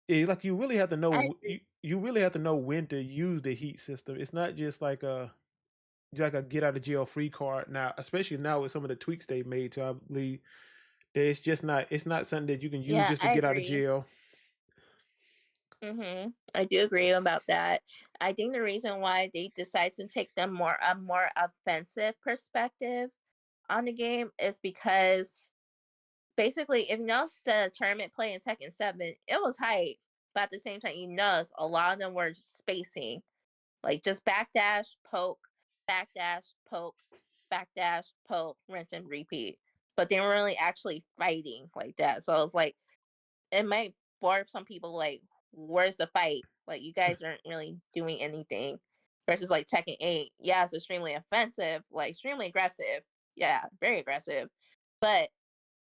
Yeah, like you really have to I know agree. you really have to know when to use the heat system. It's not just like a get out of jail free card now, especially now with some of the tweaks they made to I believe that it's not something that you can use Yeah, just to I get out of agree. jail. I do agree about that. I think the reason why they decide to take the more offensive perspective on the game is because basically, if you notice the tournament play in Tekken 7, it was hype, but at the same time, you notice a lot of them were spacing. Like just backdash, poke, backdash, poke, rinse and repeat. But they weren't really actually fighting like that. So it's like it might bore some people like, where's the fight? Like you guys aren't really doing anything. Versus like Tekken 8. Yeah, it's extremely offensive, like extremely aggressive. Yeah, very aggressive. But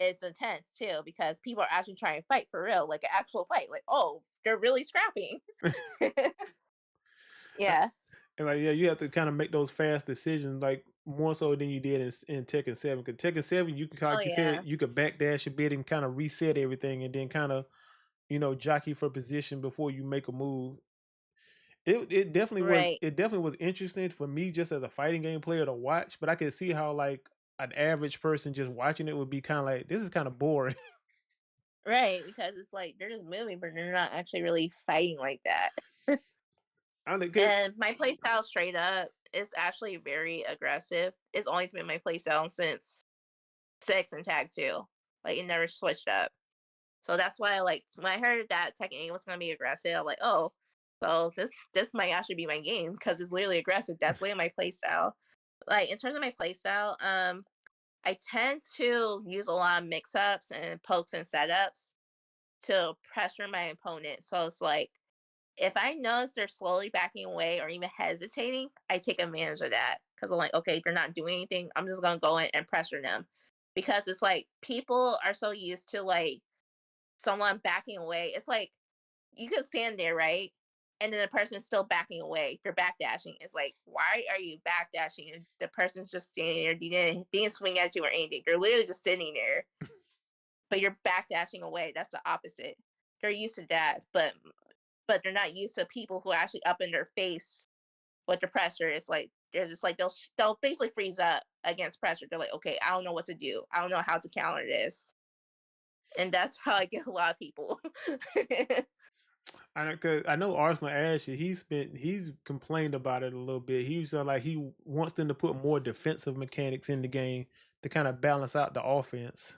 it's intense too because people are actually trying to fight for real, like an actual fight. Like, oh, they're really scrapping. Yeah. And like yeah, you have to kind of make those fast decisions, like more so than you did in Tekken 7. Because Tekken 7, you could Oh like you said, yeah. you could backdash a bit and kind of reset everything, and then kind of jockey for position before you make a move. Right. It definitely was interesting for me just as a fighting game player to watch, but I could see how like an average person just watching it would be kind of like this is kind of boring. Right. Because it's like they're just moving, but they're not actually really fighting like that. I don't know, And my playstyle straight up is actually very aggressive. It's always been my playstyle since six and tag two. Like it never switched up. So that's why I like when I heard that Tekken 8 was gonna be aggressive, I'm like, oh, so this might actually be my game because it's literally aggressive. That's literally my playstyle. Like in terms of my playstyle, I tend to use a lot of mix ups and pokes and setups to pressure my opponent. So it's like if I notice they're slowly backing away or even hesitating, I take advantage of that because I'm like, okay, they're not doing anything. I'm just gonna go in and pressure them because it's like people are so used to like someone backing away. It's like you could stand there, right? And then the person's still backing away. You're backdashing. It's like, why are you backdashing? And the person's just standing there. They didn't swing at you or anything. You're literally just sitting there, but you're backdashing away. That's the opposite. They're used to that, but they're not used to people who are actually up in their face with the pressure. It's like they're just like they'll basically freeze up against pressure. They're like, okay, I don't know what to do. I don't know how to counter this, and that's how I get a lot of people. I know, cause I know Arsenal Ashley. He's complained about it a little bit. He was like he wants them to put more defensive mechanics in the game to kind of balance out the offense.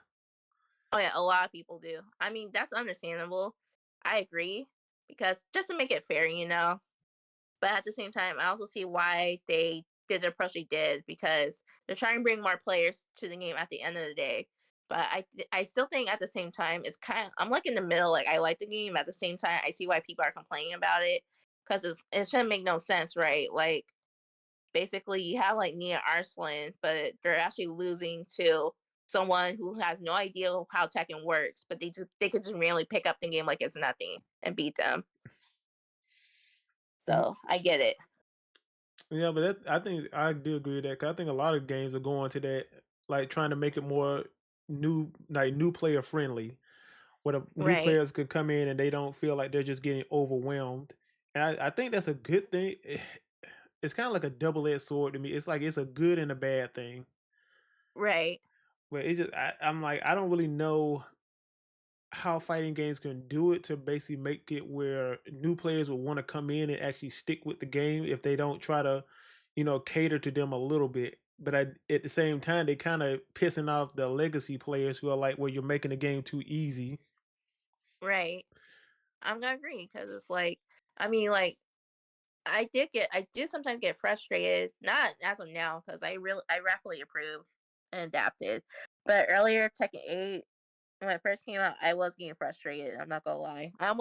Oh yeah, a lot of people do. I mean, that's understandable. I agree because just to make it fair, you know. But at the same time, I also see why they did the approach they did because they're trying to bring more players to the game at the end of the day. But I still think at the same time it's kind of I'm like in the middle. Like I like the game at the same time. I see why people are complaining about it because it shouldn't make no sense, right? Like basically you have like Nia Arslan, but they're actually losing to someone who has no idea how Tekken works, but they could just randomly pick up the game like it's nothing and beat them. Mm, So I get it. yeah, but I think I do agree with that. 'Cause I think a lot of games are going to that, like trying to make it more new player friendly, where the new Right. players could come in and they don't feel like they're just getting overwhelmed. And I think that's a good thing. It's kind of like a double edged sword to me. It's like it's a good and a bad thing. Right. But it's just I'm like I don't really know how fighting games can do it to basically make it where new players will want to come in and actually stick with the game if they don't try to, cater to them a little bit. But at the same time, they kind of pissing off the legacy players who are like, well, you're making the game too easy. Right. I'm gonna agree because it's like, I mean, like, I do sometimes get frustrated, not as of now, because I rapidly improve and adapted. But earlier, Tekken 8, when it first came out, I was getting frustrated. I'm not gonna lie. I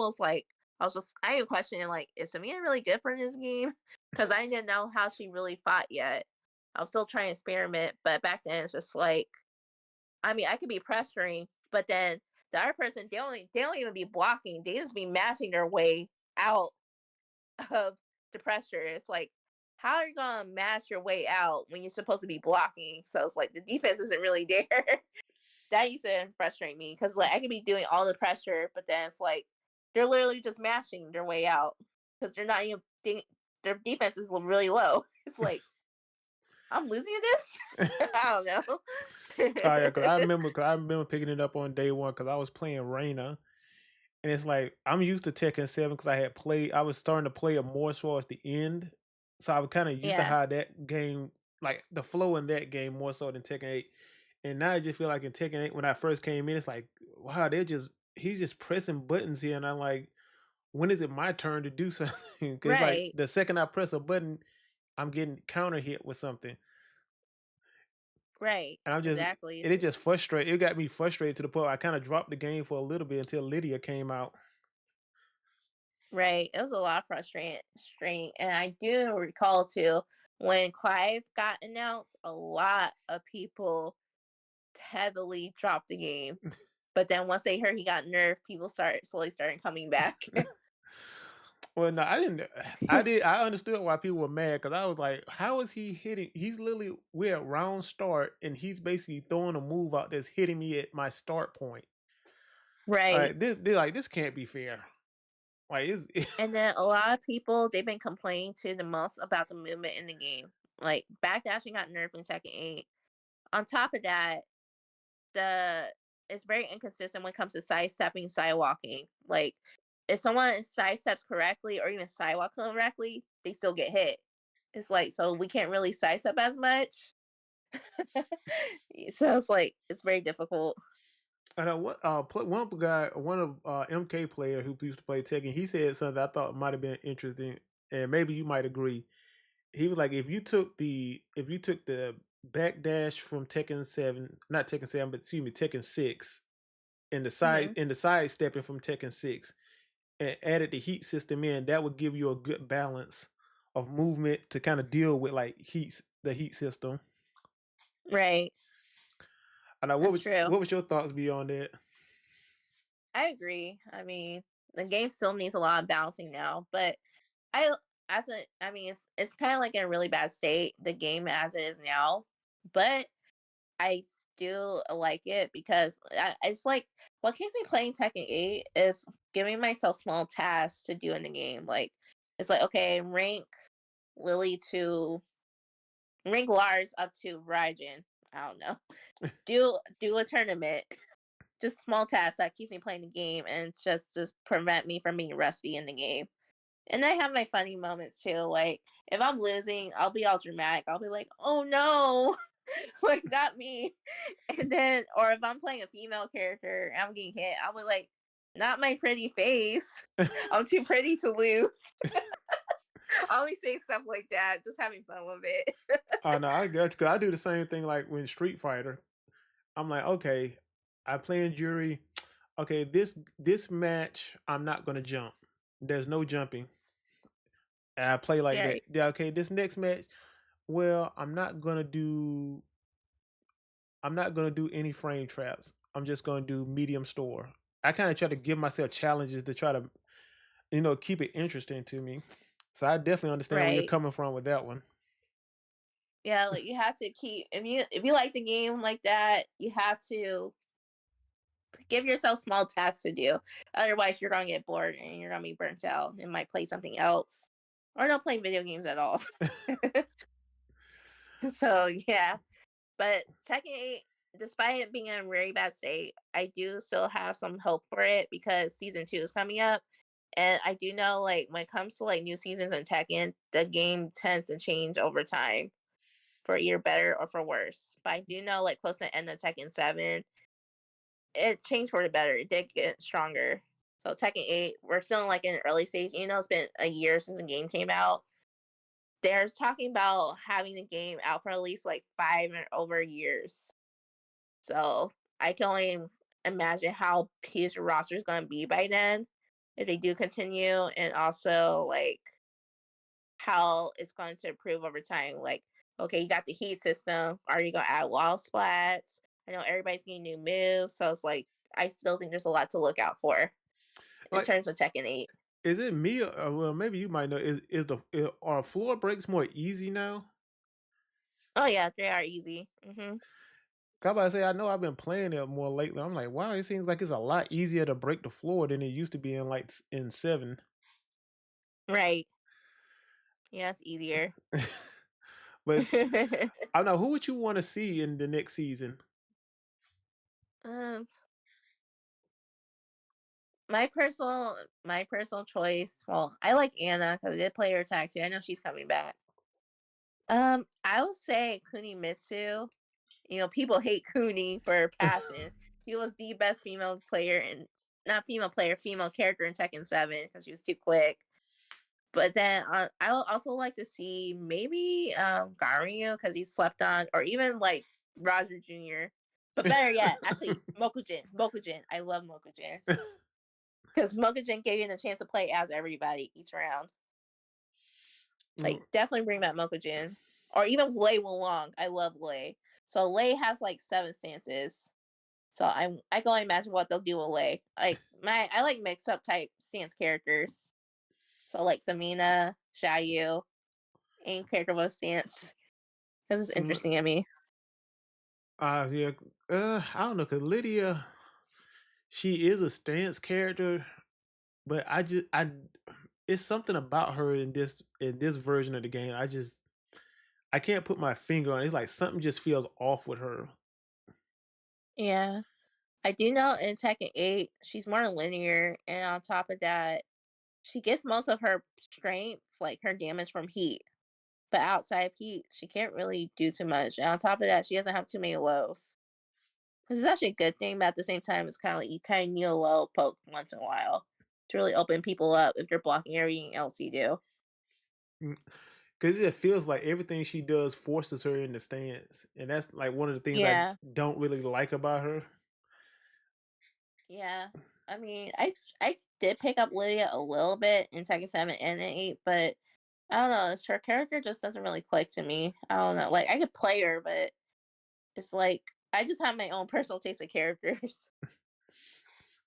even questioning like, is Samia really good for this game? Because I didn't know how she really fought yet. I was still trying to experiment, but back then it's just like, I mean, I could be pressuring, but then the other person they don't even be blocking. They just be mashing their way out of the pressure. It's like, how are you gonna mash your way out when you're supposed to be blocking? So it's like the defense isn't really there. That used to frustrate me because like I could be doing all the pressure, but then it's like they're literally just mashing their way out because they're not even their defense is really low. It's like I'm losing at this. I don't Oh yeah, know. because I remember picking it up on day one because I was playing Reina. And it's like I'm used to Tekken 7 because I was starting to play it more towards the end. So I was kind of used to Yeah. how that game, like the flow in that game more so than Tekken 8. And now I just feel like in Tekken 8, when I first came in, it's like, wow, he's just pressing buttons here. And I'm like, when is it my turn to do something? Because like Right. the second I press a button, I'm getting counter hit with something. Right. And Exactly. it just frustrated. It got me frustrated to the point where I kind of dropped the game for a little bit until Lydia came out. Right. It was a lot of frustrating. And I do recall too when Clive got announced, a lot of people heavily dropped the game. But then once they heard he got nerfed, people slowly started coming back. Well, no, I didn't. I did. I understood why people were mad because I was like, "How is he hitting? He's literally we're at round start, and he's basically throwing a move out that's hitting me at my start point. Right. Like this can't be fair. Like And then a lot of people they've been complaining to the most about the movement in the game. Like backdashing got nerfed in Tekken 8. On top of that, the it's very inconsistent when it comes to sidestepping, sidewalking. Like if someone sidesteps correctly or even sidewalk correctly, they still get hit. It's like so we can't really sidestep as much. So it's like it's very difficult. I know what one guy, one of MK player who used to play Tekken. He said something I thought might have been interesting, and maybe you might agree. He was like, if you took the backdash from Tekken 7, not Tekken 7, but excuse me, Tekken 6, Hmm. and the side stepping from Tekken 6 and added the heat system in, that would give you a good balance of movement to kind of deal with like the heat system. Right. And That's true. what was your thoughts beyond that? I agree. I mean, the game still needs a lot of balancing now, but I I mean it's kind of like in a really bad state the game as it is now, but I still like it because it's like what keeps me playing Tekken 8 is giving myself small tasks to do in the game. Like it's like okay, Lily to rank Lars up to Raijin. I don't know. Do a tournament. Just small tasks that keeps me playing the game and it's just prevent me from being rusty in the game. And I have my funny moments too. Like if I'm losing, I'll be all dramatic. I'll be like, "Oh no, like not me." And then, or if I'm playing a female character and I'm getting hit, I'll be like, "Not my pretty face. I'm too pretty to lose." I always say stuff like that, just having fun with it. Oh no, I got you. 'Cause I do the same thing like when Street Fighter. I'm like, okay, I play in jury. Okay, this match, I'm not gonna jump. There's no jumping. And I play like Yeah, that. Yeah, okay, this next match, well, I'm not gonna do any frame traps. I'm just gonna do medium store. I kind of try to give myself challenges to try to, keep it interesting to me. So I definitely understand where you're right. coming from with that one. Yeah, like you have to keep if you like the game like that, you have to give yourself small tasks to do. Otherwise, you're gonna get bored and you're gonna be burnt out and might play something else, or not play video games at all. So yeah, But Tekken 8, despite it being in a very bad state, I do still have some hope for it because season 2 is coming up. And I do know, like, when it comes to like new seasons in Tekken, the game tends to change over time for either better or for worse. But I do know, like, close to the end of Tekken 7, it changed for the better. It did get stronger. So Tekken 8, we're still in like an early stage. You know, it's been a year since the game came out. There's talking about having the game out for at least like 5 or over years. So I can only imagine how huge the roster is going to be by then if they do continue, and also like how it's going to improve over time. Like, okay, you got the heat system. Are you going to add wall splats? I know everybody's getting new moves, so it's like I still think there's a lot to look out for in Like, terms of Tekken 8. is it me? Or, well, maybe you might know. Are floor breaks more easy now? Oh yeah, they are easy. I about to say I know I've been playing it more lately. I'm like, wow, it seems like it's a lot easier to break the floor than it used to be in in 7. Right. Yeah, it's easier. But I don't know, who would you want to see in the next season? um, my personal choice. Well, I like Anna because I did play her attack too. I know she's coming back. I would say Kunimitsu. You know, people hate Kuni for her passion. She was the best female player and not female player, female character in Tekken 7 because she was too quick. But then I would also like to see maybe Gario because he slept on, or even like Roger Jr. But better yet, actually Mokujin. Mokujin. I love Mokujin because Mokujin gave you the chance to play as everybody each round. Mm, Like definitely bring back Mokujin. Or even Lei Wulong. I love Lei. So Lei has like 7 stances. So I can only imagine what they'll do with Lei. Like I like mixed up type stance characters. So like Samina, Xiaoyu, any character with a stance. Because it's mm, interesting to me. yeah, I don't know, cause Lydia, she is a stance character, but it's something about her in this version of the game. I can't put my finger on it. It's like something just feels off with her. Yeah. I do know in Tekken 8, she's more linear, and on top of that, she gets most of her strength, like her damage from heat. But outside of heat, she can't really do too much. And on top of that, she doesn't have too many lows. Which is actually a good thing, but at the same time, it's kind of like you kind of need a low poke once in a while to really open people up if you're blocking everything else you do. Because it feels like everything she does forces her in the stance, and that's like one of the things I Yeah, don't really like about her. yeah. I mean, I did pick up Lydia a little bit in Tekken 7 and 8, but I don't know. Her character just doesn't really click to me. I don't know. Like I could play her, but it's like I just have my own personal taste of characters.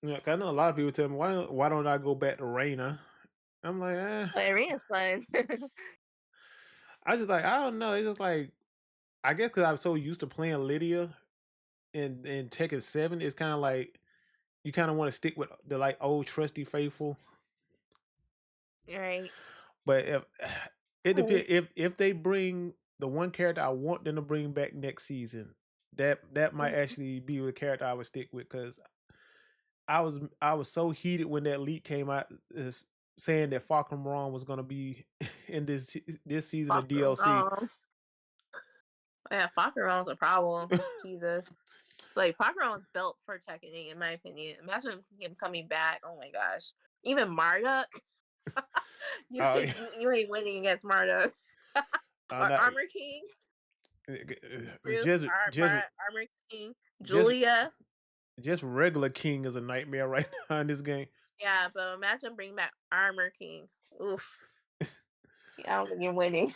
Yeah, 'cause I know a lot of people tell me why don't I go back to Reina? I'm like, But Arena's fun. I just like I don't know. It's just like I guess because I'm so used to playing Lydia in Tekken 7, it's kind of like you kind of want to stick with the like old trusty faithful. Right. But if it Mm. depends if they bring the one character I want them to bring back next season, that might Mhm. actually be the character I would stick with because I was so heated when that leak came out saying that Falcon Ron was going to be in this season of Fucker DLC. wrong. Yeah, Fucker wrong's a problem. Jesus. Like Parker was built for Tekken 8, in my opinion. Imagine him coming back. Oh my gosh. Even Marduk. Oh, You ain't winning against Marduk. Or not, Armor King. Bruce, just just Armor King. just Julia. just regular King is a nightmare right now in this game. Yeah, but imagine bringing back Armor King. Oof. Yeah, I don't think you're winning.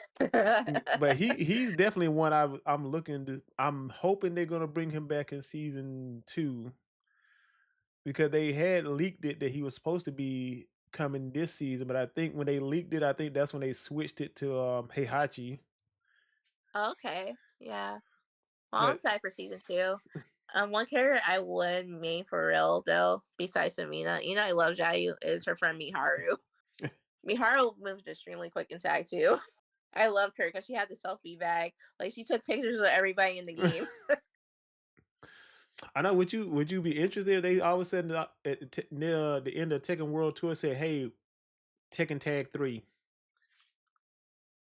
But he's definitely one I'm looking to. I'm hoping they're gonna bring him back in season 2 because they had leaked it that he was supposed to be coming this season. But I think when they leaked it, I think that's when they switched it to Heihachi. Okay. Yeah. Well, I'm But excited for season 2. One character I would main for real though, besides Samina, you know I love Jayu, is her friend Miharu. Miharu moves extremely quick in tag too. I loved her because she had the selfie bag. Like she took pictures of everybody in the game. I know. Would you be interested if they all of a sudden near the end of Tekken World Tour said, "Hey, Tekken Tag 3."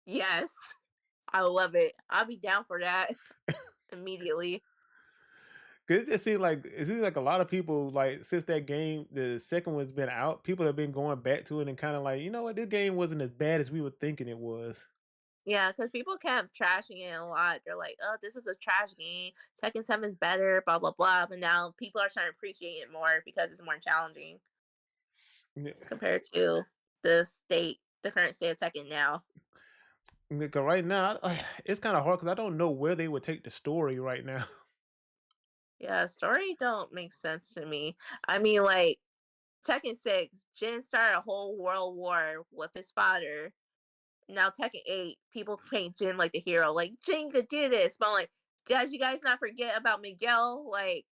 Yes, I love it. I'll be down for that immediately. 'Cause it seems like a lot of people like since that game, the second one's been out, people have been going back to it and kind of like, you know what, this game wasn't as bad as we were thinking it was. Yeah, because people kept trashing it a lot. They're like, "Oh, this is a trash game. Tekken 7's better, blah blah blah." But now people are starting to appreciate it more because it's more challenging Yeah, compared to the current state of Tekken now. because right now, it's kind of hard because I don't know where they would take the story right now. Yeah, story don't make sense to me. I mean, like Tekken 6, Jin started a whole world war with his father. Now Tekken 8, people paint Jin like the hero. Like Jin could do this, but I'm like, did you guys not forget about Miguel? Like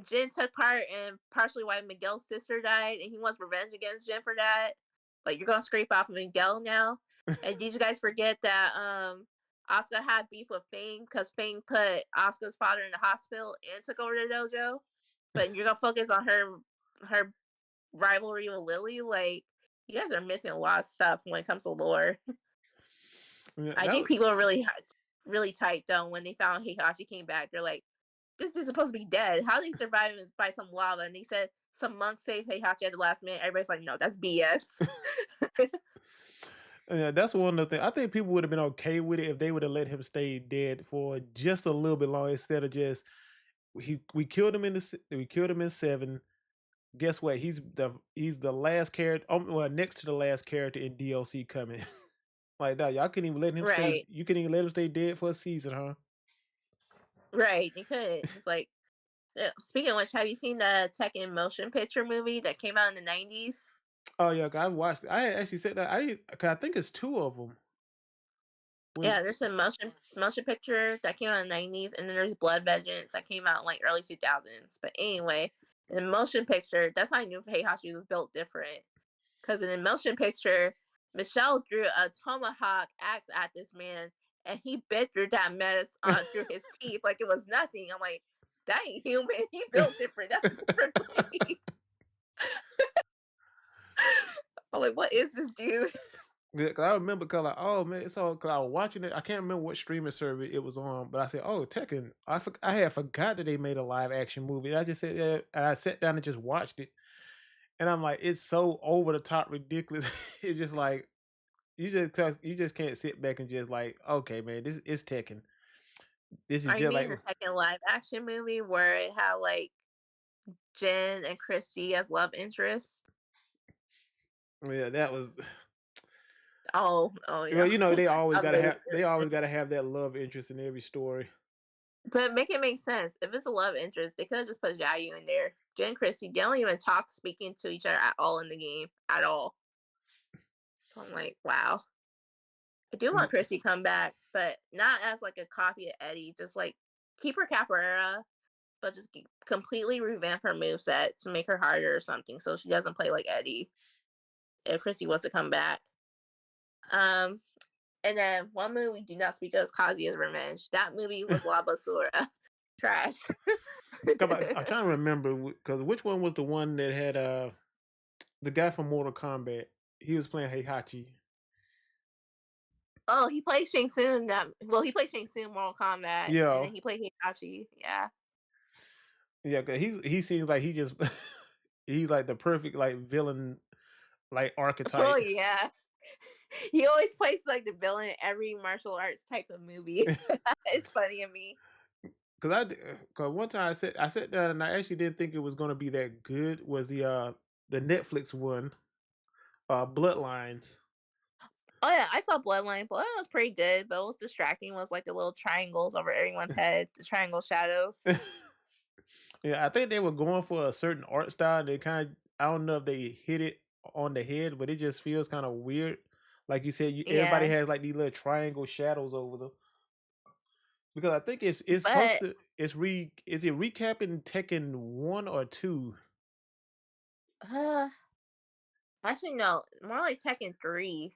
Jin took part in partially why Miguel's sister died, and he wants revenge against Jin for that. Like you're gonna scrape off Miguel now. And did you guys forget that Asuka had beef with Feng because Feng put Asuka's father in the hospital and took over the dojo? But you're gonna focus on her rivalry with Lily? Like you guys are missing a lot of stuff when it comes to lore. Yeah, I think people are really tight though when they found Heihachi came back. They're like, this is supposed to be dead. How did he survive is by some lava? And they said some monks saved Heihachi at the last minute. Everybody's like, no, that's BS. yeah, that's one of the things. I think people would have been okay with it if they would have let him stay dead for just a little bit longer instead of just we killed him we killed him in 7. Guess what? He's the last character. Well, next to the last character in DLC coming. Like that, y'all couldn't even let him stay. Right, You couldn't even let him stay dead for a season, huh? right. They could. It's like, speaking of which, have you seen the Tekken motion picture movie that came out in the 90s? Oh yeah, 'cause I watched it. I had actually said that cause I think it's two of them. Was Yeah, there's a motion picture that came out in the 90s, and then there's Blood Vengeance that came out in like early 2000s. But anyway, in the motion picture, that's how I knew Heihachi was built different. Because in the motion picture, Michelle drew a tomahawk axe at this man, and he bit through that mess through his teeth like it was nothing. I'm like, that ain't human. He built different. That's a different breed. I'm like, what is this dude? Yeah, 'cause I remember, cause like, oh man, so cause I was watching it. I can't remember what streaming service it was on, but I said, oh, Tekken. I had forgot that they made a live action movie. And I just said, yeah, and I sat down and just watched it, and I'm like, it's so over the top ridiculous. It's just like you just can't sit back and just like, okay, man, this is Tekken. This is Are you just like, mean the second live action movie where it had like Jen and Christy as love interests? yeah, that was. Oh Well, yeah, you know, amazing. they always gotta have that love interest in every story. But make it make sense. If it's a love interest, they could have just put Jayu in there. Jen and Christy, they don't even talk speaking to each other at all in the game. At all. So I'm like, wow. I do want Christy come back, but not as like a copy of Eddie. Just like keep her Capoeira, but just completely revamp her moveset to make her harder or something so she doesn't play like Eddie if Christy wants to come back. Um, and then one movie we do not speak of is Kazuya's Revenge. That movie was La Basura. Trash. I'm trying to remember because which one was the one that had the guy from Mortal Kombat? He was playing Heihachi. Oh, he played Shang Tsung. He played Shang Tsung in Mortal Kombat, and Yeah, then he played Hitachi. Yeah. yeah. Cause he seems like he just he's like the perfect like villain like Oh archetype. yeah. He always plays like the villain in every martial arts type of movie. It's funny to me. Cause one time I sat down and I actually didn't think it was gonna be that good. Was the Netflix one, Bloodlines. Oh yeah, I saw Bloodline. Bloodline was pretty good, but what was distracting was like the little triangles over everyone's head, the triangle shadows. Yeah, I think they were going for a certain art style. They kind of, I don't know if they hit it on the head, but it just feels kind of weird. Like you said, everybody Yeah, has like these little triangle shadows over them. Because I think it's supposed but to is it recapping Tekken 1 or 2? uh, actually no, more like Tekken 3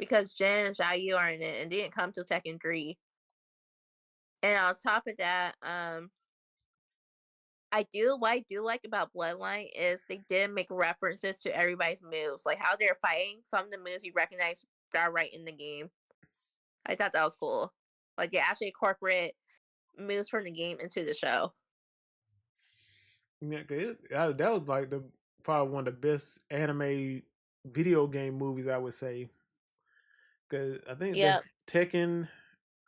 because Jin and Xiaoyu are in it and didn't come till Tekken 3. And on top of that, what I do like about Bloodline is they did make references to everybody's moves, like how they're fighting. Some of the moves you recognize are right in the game. I thought that was cool. Like they actually incorporate moves from the game into the show. Yeah, 'cause that was like the probably one of the best anime video game movies I would say. Cause I think that's Yep. Tekken.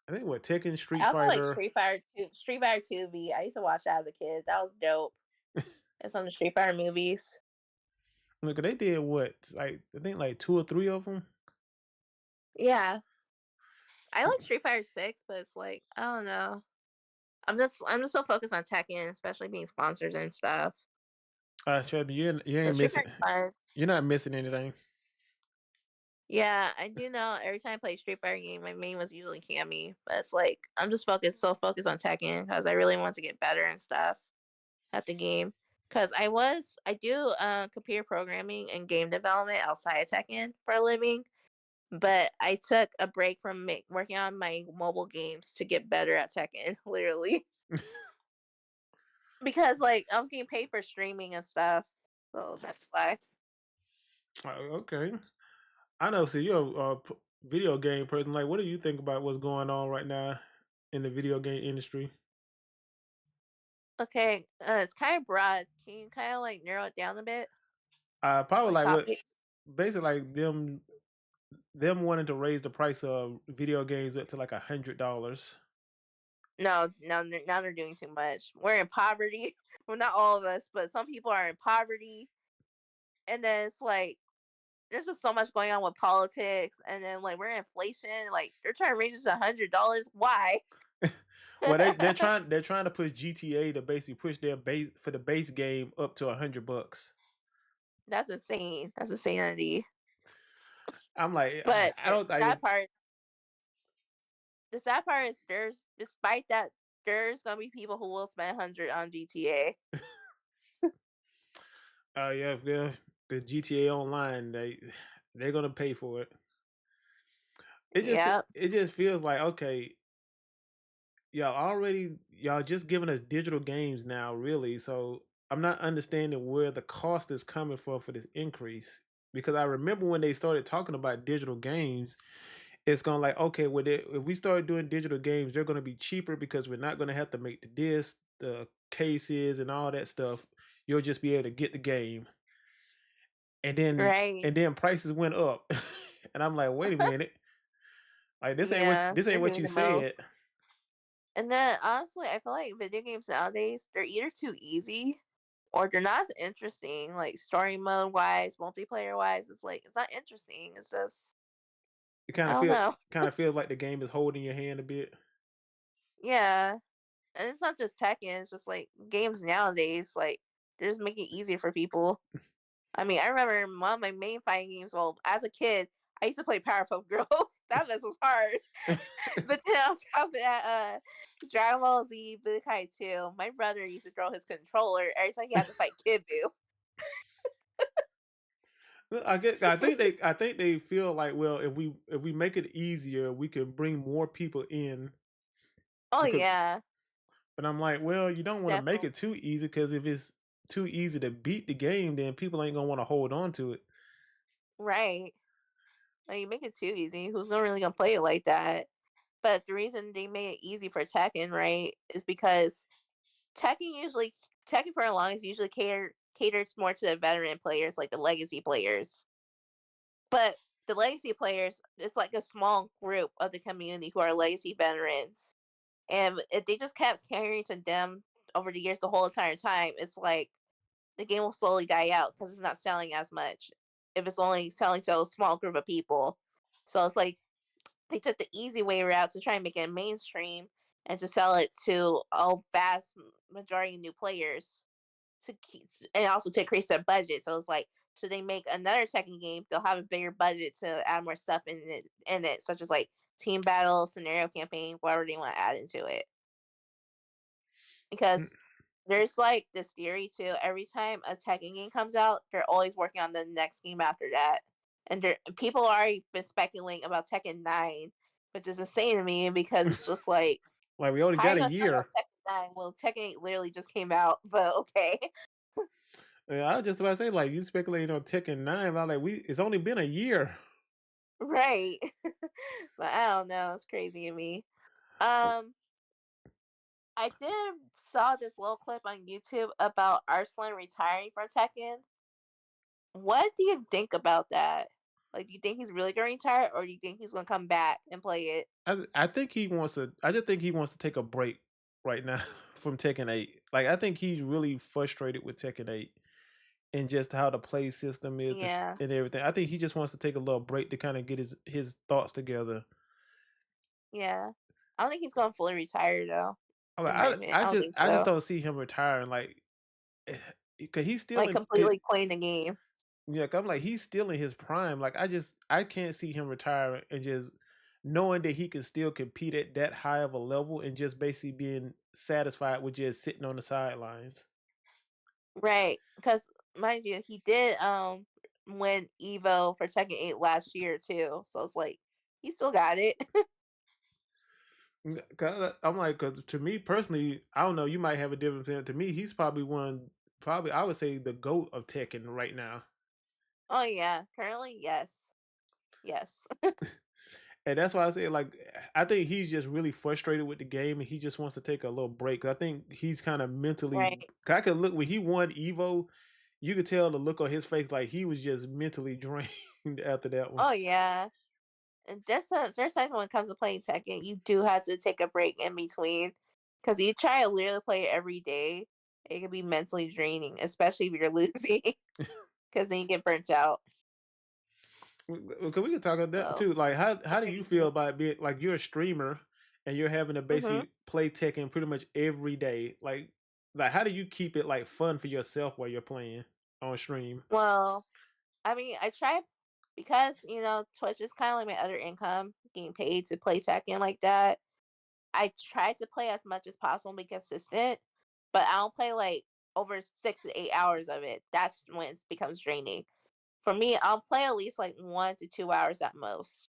I think what Tekken, Street I also like Fighter. Street Fighter 2V. I used to watch that as a kid. That was dope. It's on the Street Fighter movies. Look, they did what? Like I think like two or three of them. Yeah. I like Street Fighter 6, but it's like, I don't know. I'm just so focused on Tekken, especially being sponsors and stuff. Trust me, you But ain't Street missing. Fighter's fun. You're not missing anything. Yeah, I do know every time I play Street Fighter game, my main was usually Cammy. But it's like I'm just focused on Tekken because I really want to get better and stuff at the game. Because I do computer programming and game development outside of Tekken for a living. But I took a break from working on my mobile games to get better at Tekken, literally. Because like I was getting paid for streaming and stuff. So that's why. Okay, I know. So you're a video game person. Like, what do you think about what's going on right now in the video game industry? Okay, it's kind of broad. Can you kind of like narrow it down a bit? Probably Like like what topics? basically like them wanting to raise the price of video games up to like $100. No, no, now they're doing too much. We're in poverty. Well, not all of us, but some people are in poverty. And then it's like there's just so much going on with politics, and then like we're in inflation. Like they're trying to raise it to $100. Why? Well, they're trying to push GTA to basically push their base for the base game up to $100. That's insane. That's insanity. I'm like, But I don't like. the sad part is despite that, there's gonna be people who will spend 100 on GTA. Oh yeah, yeah, the GTA Online they're gonna pay for it. Yeah, It just feels like okay, y'all just giving us digital games now, really. So I'm not understanding where the cost is coming from for this increase. Because I remember when they started talking about digital games, it's gonna like, okay, if we start doing digital games, they're gonna be cheaper because we're not gonna have to make the disc, the cases, and all that stuff. You'll just be able to get the game. And then right. prices went up. And I'm like, wait a minute. Like Yeah, this they're ain't what doing you the said. most. And then honestly, I feel like video games nowadays, they're either too easy or they're not as interesting, like story mode wise, multiplayer wise. It's like it's not interesting. It's just It I don't know. kind of feels like the game is holding your hand a bit. Yeah. And it's not just Tekken, it's just like games nowadays, like they're just making it easier for people. I mean, I remember one of my main fighting games, well, as a kid, I used to play Powerpuff Girls. That mess was hard. But then on top of that, Dragon Ball Z Budokai 2, my brother used to throw his controller every time he had to fight Kid Buu. Well, I think they feel like, well, if we make it easier, we can bring more people in Oh because. yeah, But I'm like, well, you don't want to make definitely. it too easy because if it's too easy to beat the game, then people ain't gonna want to hold on to it. Right. Like you make it too easy. Who's not really gonna play it like that? But the reason they made it easy for Tekken, right, is because Tekken usually Tekken for a long is usually caters more to the veteran players, like the legacy players. But the legacy players, it's like a small group of the community who are legacy veterans. And if they just kept carrying to them over the years the whole entire time, it's like the game will slowly die out because it's not selling as much if it's only selling to a small group of people. So it's like they took the easy way route to try and make it mainstream and to sell it to a vast majority of new players to keep and also to increase their budget. So it's like should they make another Tekken game, they'll have a bigger budget to add more stuff in it, such as like team battle, scenario campaign, whatever they want to add into it. Mm. Because there's like this theory too. Every time a Tekken game comes out, they're always working on the next game after that. and people are already been speculating about Tekken 9, which is insane to me because it's just like, Like we only how are got you a gonna talk about year. Tekken 9? Well, Tekken 8 literally just came out, but okay. Yeah, I was just about to say like you speculating on Tekken 9. But I like we it's only been a year. Right. But I don't know, it's crazy to me. Um, I did saw this little clip on YouTube about Arslan retiring from Tekken. What do you think about that? Like, do you think he's really gonna retire, or do you think he's gonna come back and play it? I think he wants to. I just think he wants to take a break right now from Tekken 8. Like I think he's really frustrated with Tekken 8 and just how the play system is Yeah, and everything. I think he just wants to take a little break to kind of get his thoughts together. yeah. I don't think he's gonna fully retire though. I'm like, In my opinion, I don't think I just so. don't see him retiring like because he's still Like in it. completely playing the game. Yeah, 'cause I'm like he's still in his prime. Like I can't see him retiring and just knowing that he can still compete at that high of a level and just basically being satisfied with just sitting on the sidelines. Right. Because mind you, he did win Evo for Tekken 8 last year too. So it's like he still got it. I'm like, cause to me personally, I don't know. You might have a different opinion. To me, he's probably probably I would say the goat of Tekken right now. Oh yeah. Currently, yes. Yes. And that's why I say, like, I think he's just really frustrated with the game, and he just wants to take a little break. 'Cause I think he's kind of mentally. Right. 'Cause I could look when he won Evo, you could tell the look on his face, like he was just mentally drained after that one. Oh yeah. And there's times when it comes to playing Tekken, you do have to take a break in between, because you try to literally play it every day. It can be mentally draining, especially if you're losing, because then you get burnt out. Cause we could talk about that So too. Like, how it's do you feel crazy. about being like you're a streamer and you're having to Hmm. basically play Tekken pretty much every day? Like how do you keep it like fun for yourself while you're playing on stream? Well, I mean, I try, because Twitch is kind of like my other income, getting paid to play Tekken like that. I try to play as much as possible and be consistent, but I don't play like over 6 to 8 hours of it. That's when it becomes draining. For me, I'll play at least like 1 to 2 hours at most.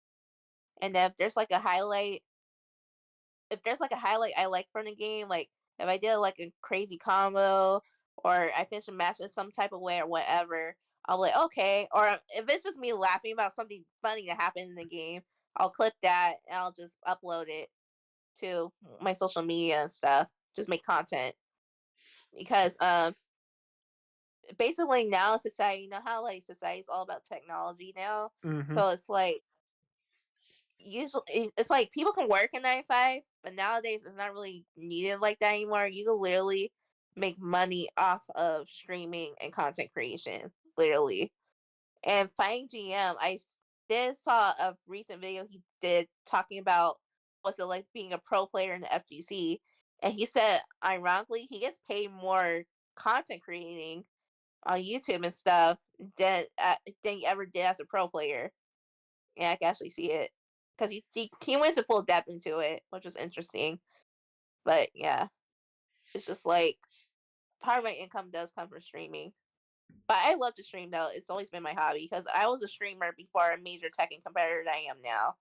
And if there's like a highlight I like from the game, like if I did like a crazy combo or I finished a match in some type of way or whatever, I'll be like, okay. Or if it's just me laughing about something funny that happened in the game, I'll clip that and I'll just upload it to my social media and stuff. Just make content. Because basically now society, you know how like society is all about technology now. Hmm. So it's like usually it's like people can work in 9 to 5, but nowadays it's not really needed like that anymore. You can literally make money off of streaming and content creation, literally. And Fang GM, did saw a recent video he did talking about what's it like being a pro player in the FGC, and he said ironically he gets paid more content creating on YouTube and stuff than he ever did as a pro player. Yeah, I can actually see it because he went to full depth into it, which was interesting. But yeah, it's just like part of my income does come from streaming. But I love to stream though. It's always been my hobby because I was a streamer before a major Tekken competitor that I am now.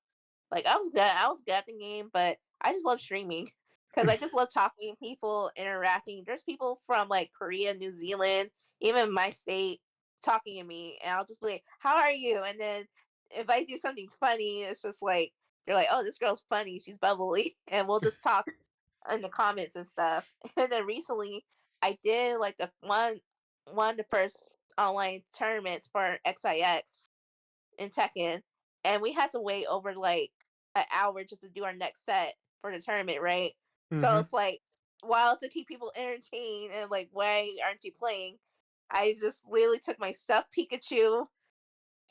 Like I was good. I was good at the game, but I just love streaming because I just love talking to people, interacting. There's people from like Korea, New Zealand, even my state talking to me, and I'll just be like, "How are you?" And then if I do something funny, it's just like they're like, "Oh, this girl's funny. She's bubbly," and we'll just talk in the comments and stuff. And then recently, I did like one of the first online tournaments for XIX in Tekken, and we had to wait over like an hour just to do our next set for the tournament, right? So Hmm. it's like, while to keep people entertained and like, why aren't you playing? I just literally took my stuffed Pikachu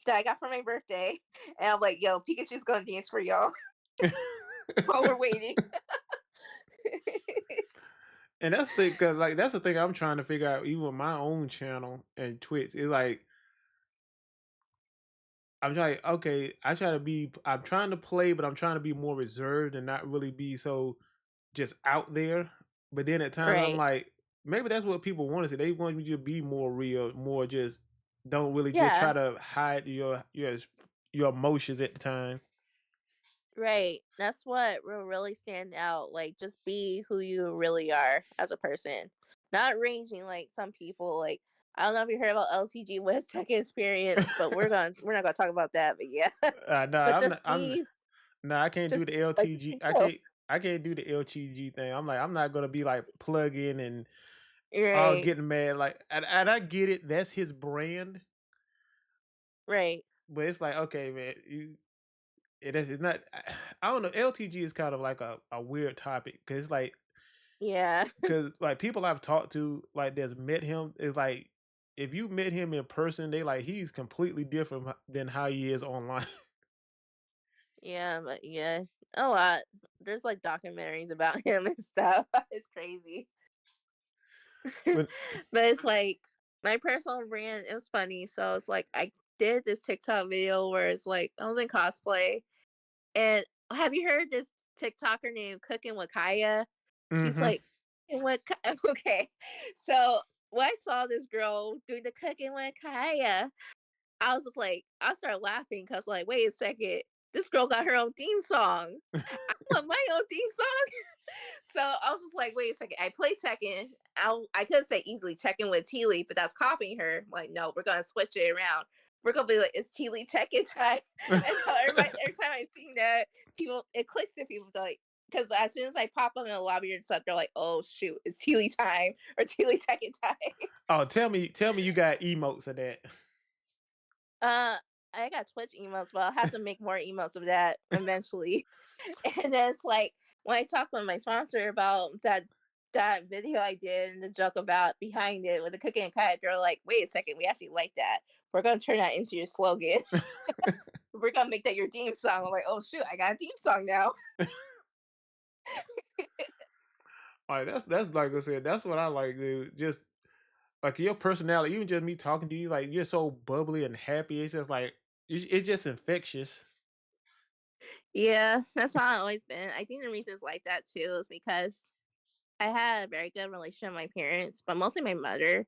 that I got for my birthday, and I'm like, yo, Pikachu's gonna dance for y'all while we're waiting. And that's the cause like that's the thing I'm trying to figure out even with my own channel and Twitch. It's like I'm trying okay, I'm trying to play, but I'm trying to be more reserved and not really be so just out there. But then at times I'm Right. like, maybe that's what people want to see. They want you to be more real, more just don't really just Yeah, try to hide your emotions at the time. right. That's what will really stand out. Like, just be who you really are as a person, not ranging like some people. Like, I don't know if you heard about LTG West Tech Experience, but we're not gonna talk about that. But yeah, but Nah, I'm just not. be Nah, I can't do just the be like LTG. yourself. I can't do the LTG thing. I'm like, I'm not gonna be like plug in and Right, getting mad. Like, and I get it. That's his brand, right. but it's like, okay, man, it's not. I don't know. LTG is kind of like a weird topic because it's like Yeah, because like people I've talked to like that's met him is like if you met him in person, they like he's completely different than how he is online. yeah, but yeah, a lot. There's like documentaries about him and stuff. It's crazy. But But it's like my personal brand, it was funny. So it's like I did this TikTok video where it's like I was in cosplay. And have you heard this TikToker named Cooking with Kaya? She's hmm like, "Cooking with okay. So when I saw this girl doing the Cooking with Kaya, I was just like, I started laughing because like, wait a second, this girl got her own theme song. I want my own theme song. So I was just like, wait a second. I play second. I could say easily Tekken with TeeLee, but that's copying her. I'm like, no, we're gonna switch it around. We're gonna be like, it's TeeLee Tekken time. And now every time I see that, people it clicks to people like because as soon as I pop up in the lobby and stuff, they're like, oh shoot, it's TeeLee time or TeeLee Tekken time. oh, tell me you got emotes of that. uh I got Twitch emails, but I'll have to make more emails of that eventually. And then it's like when I talked with my sponsor about that video I did and the joke about behind it with the cookie and cat, they're like, wait a second, we actually like that. We're gonna turn that into your slogan. We're gonna make that your theme song. I'm like, oh shoot, I got a theme song now. Like that's like I said, that's what I like, dude. Just like your personality, even just me talking to you, like you're so bubbly and happy. It's just like it's just infectious. Yeah, that's how I've always been. I think the reasons like that too is because I had a very good relationship with my parents, but mostly my mother.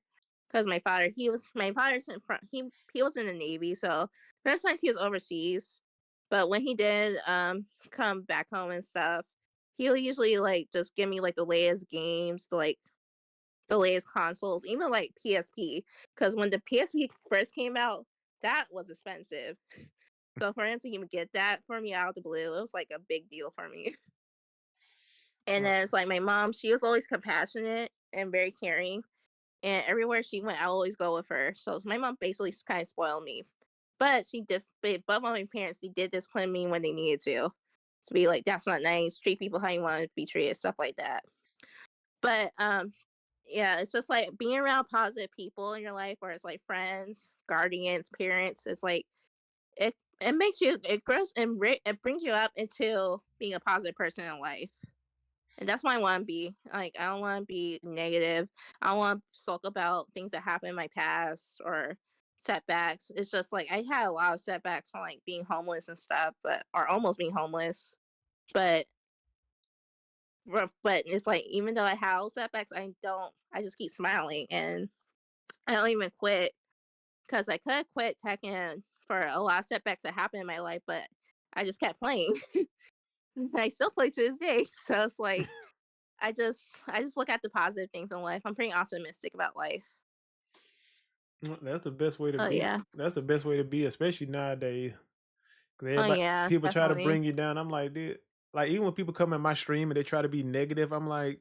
Because my father's in front. He was in the Navy, so there's times he was overseas. But when he did come back home and stuff, he'll usually like just give me like the latest games, the latest consoles, even like PSP. Because when the PSP first came out, that was expensive. So for him to even get that for me out of the blue, it was like a big deal for me. And Right. then it's like my mom, she was always compassionate and very caring. And everywhere she went, I always go with her. So my mom basically kind of spoiled me. But my parents, they did discipline me when they needed to be like, that's not nice. Treat people how you want to be treated, stuff like that. But yeah, it's just like being around positive people in your life, where it's like friends, guardians, parents. It's like it makes you it grows and it brings you up into being a positive person in life. And that's what I want to be. Like, I don't want to be negative. I don't want to sulk about things that happened in my past or setbacks. It's just like I had a lot of setbacks from like being homeless and stuff, but or almost being homeless. But but it's like even though I had all setbacks, I don't. I just keep smiling and I don't even quit because I could have quit Tekken for a lot of setbacks that happened in my life, but I just kept playing. I still play to this day. So it's like I just look at the positive things in life. I'm pretty optimistic about life. That's the best way to Oh be. yeah. That's the best way to be, especially nowadays. Cause Oh everybody, yeah, people try to definitely. bring you down. I'm like, dude, like even when people come in my stream and they try to be negative, I'm like,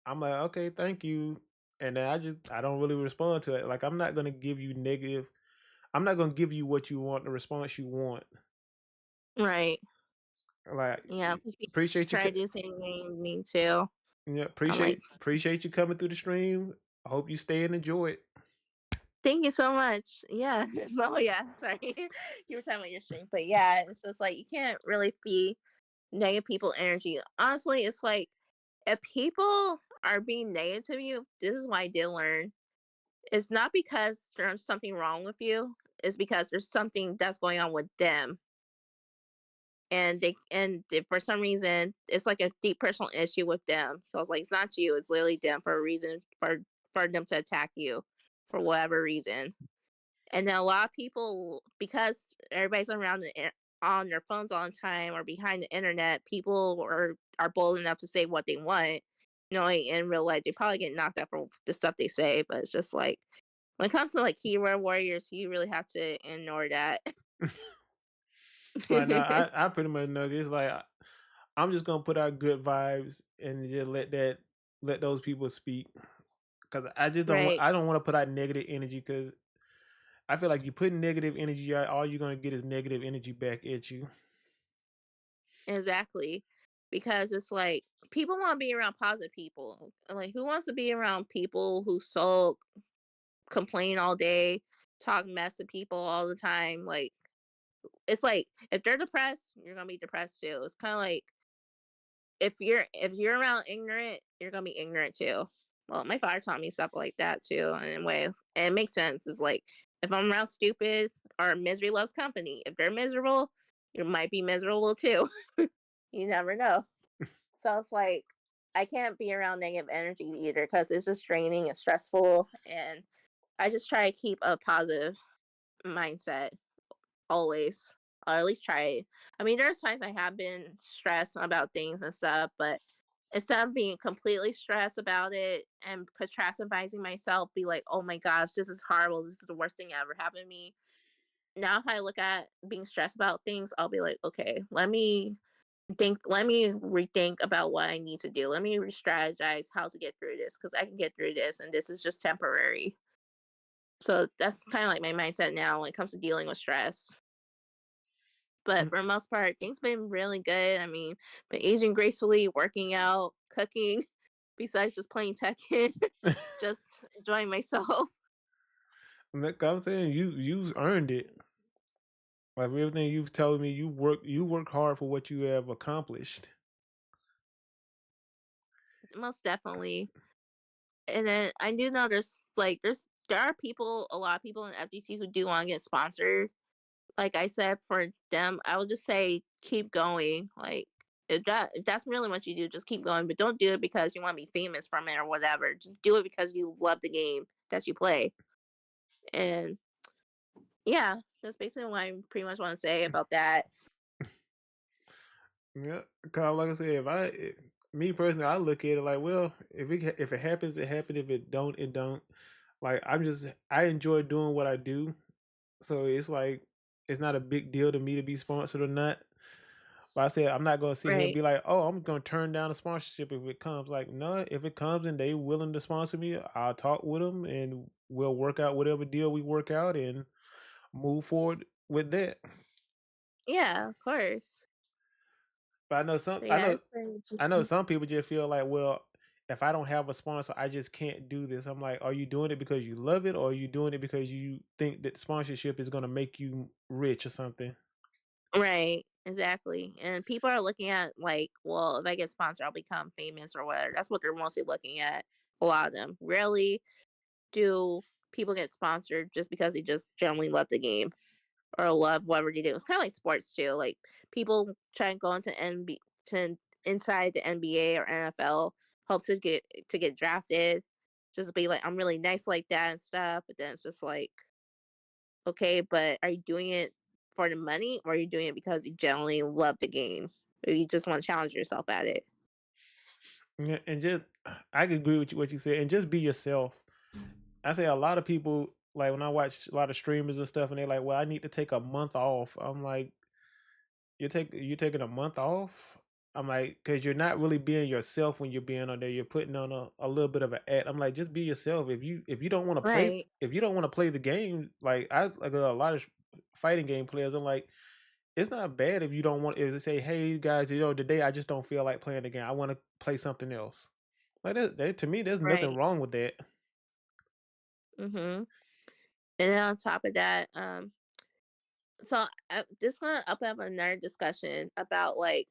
okay, thank you. And then I don't really respond to it. Like I'm not gonna give you negative. I'm not gonna give you what you want, the response you want. Right. Like Yeah, because people appreciate you. try to do the same thing with me too. Yeah, I'm like, appreciate you coming through the stream. I hope you stay and enjoy it. thank you so much. Yeah. Oh yeah. Sorry. You were talking about your stream. But yeah, it's just like you can't really be negative people energy. Honestly, it's like if people are being negative to you, this is what I did learn. It's not because there's something wrong with you. It's because there's something that's going on with them. For some reason it's like a deep personal issue with them. So it's like it's not you, it's literally them for a reason for them to attack you for whatever reason. And then a lot of people, because everybody's around on their phones all the time or behind the internet, people are bold enough to say what they want, knowing in real life they probably get knocked out for the stuff they say. But it's just like when it comes to like keyboard warriors, you really have to ignore that. Like, no, I pretty much know it's like I'm just gonna put out good vibes and just let those people speak because I just don't Right, I don't want to put out negative energy because I feel like you put negative energy out, all you're gonna get is negative energy back at you. exactly. Because it's like people want to be around positive people. Like, who wants to be around people who sulk, complain all day, talk mess to people all the time? Like, it's like if they're depressed, you're gonna be depressed too. It's kind of like if you're around ignorant, you're gonna be ignorant too. Well, my father taught me stuff like that too, in a way, and it makes sense. It's like if I'm around stupid or misery loves company. If they're miserable, you might be miserable too. You never know. So it's like I can't be around negative energy either because it's just draining and stressful. And I just try to keep a positive mindset always, or at least try. I mean, there's times I have been stressed about things and stuff, but instead of being completely stressed about it and catastrophizing myself, be like, "Oh my gosh, this is horrible. This is the worst thing that ever happened to me." Now, if I look at being stressed about things, I'll be like, "Okay, let me rethink about what I need to do. Let me re-strategize how to get through this because I can get through this, and this is just temporary." So that's kind of like my mindset now when it comes to dealing with stress. But Mm. for the most part, things been really good. I mean, been aging gracefully, working out, cooking, besides just playing Tekken, just enjoying myself. Like I'm saying, you've earned it. Like everything you've told me, you work hard for what you have accomplished. Most definitely. And then I do know there are people, a lot of people in FGC who do want to get sponsored. Like I said, for them, I would just say keep going. Like if that's really what you do, just keep going. But don't do it because you want to be famous from it or whatever. Just do it because you love the game that you play. And yeah, that's basically what I pretty much want to say about that. Yeah, cause like I said, me personally, I look at it like, well, if it happens, it happened. If it don't, it don't. Like I enjoy doing what I do, so it's like it's not a big deal to me to be sponsored or not. But I said I'm not gonna sit here and Right. be like, oh, I'm gonna turn down a sponsorship if it comes. Like, no, if it comes and they willing to sponsor me, I'll talk with them and we'll work out whatever deal we work out and move forward with that. Yeah, of course. But So yeah, it's very I know interesting. some people just feel like, well, if I don't have a sponsor, I just can't do this. I'm like, are you doing it because you love it, or are you doing it because you think that sponsorship is going to make you rich or something? Right. Exactly. And people are looking at like, well, if I get sponsored, I'll become famous or whatever. That's what they're mostly looking at. A lot of them. Rarely do people get sponsored just because they just generally love the game or love whatever they do. It's kind of like sports too. Like people try and go into to inside the NBA or NFL, hopes to get drafted, just to be like I'm really nice like that and stuff. But then it's just like, okay, but are you doing it for the money or are you doing it because you generally love the game or you just want to challenge yourself at it? Yeah, and just I can agree with you what you said, and just be yourself. I say a lot of people like when I watch a lot of streamers and stuff, and they're like, "Well, I need to take a month off." I'm like, you taking a month off? I'm like, because you're not really being yourself when you're being on there. You're putting on a little bit of an act. I'm like, just be yourself. If you don't want to play Right. if you don't want to play the game, like I like a lot of fighting game players. I'm like, it's not bad if you don't want. If they say, hey guys, today I just don't feel like playing the game. I want to play something else. Like to me, there's nothing Right. wrong with that. Mhm. And then on top of that, so this gonna open up another discussion about like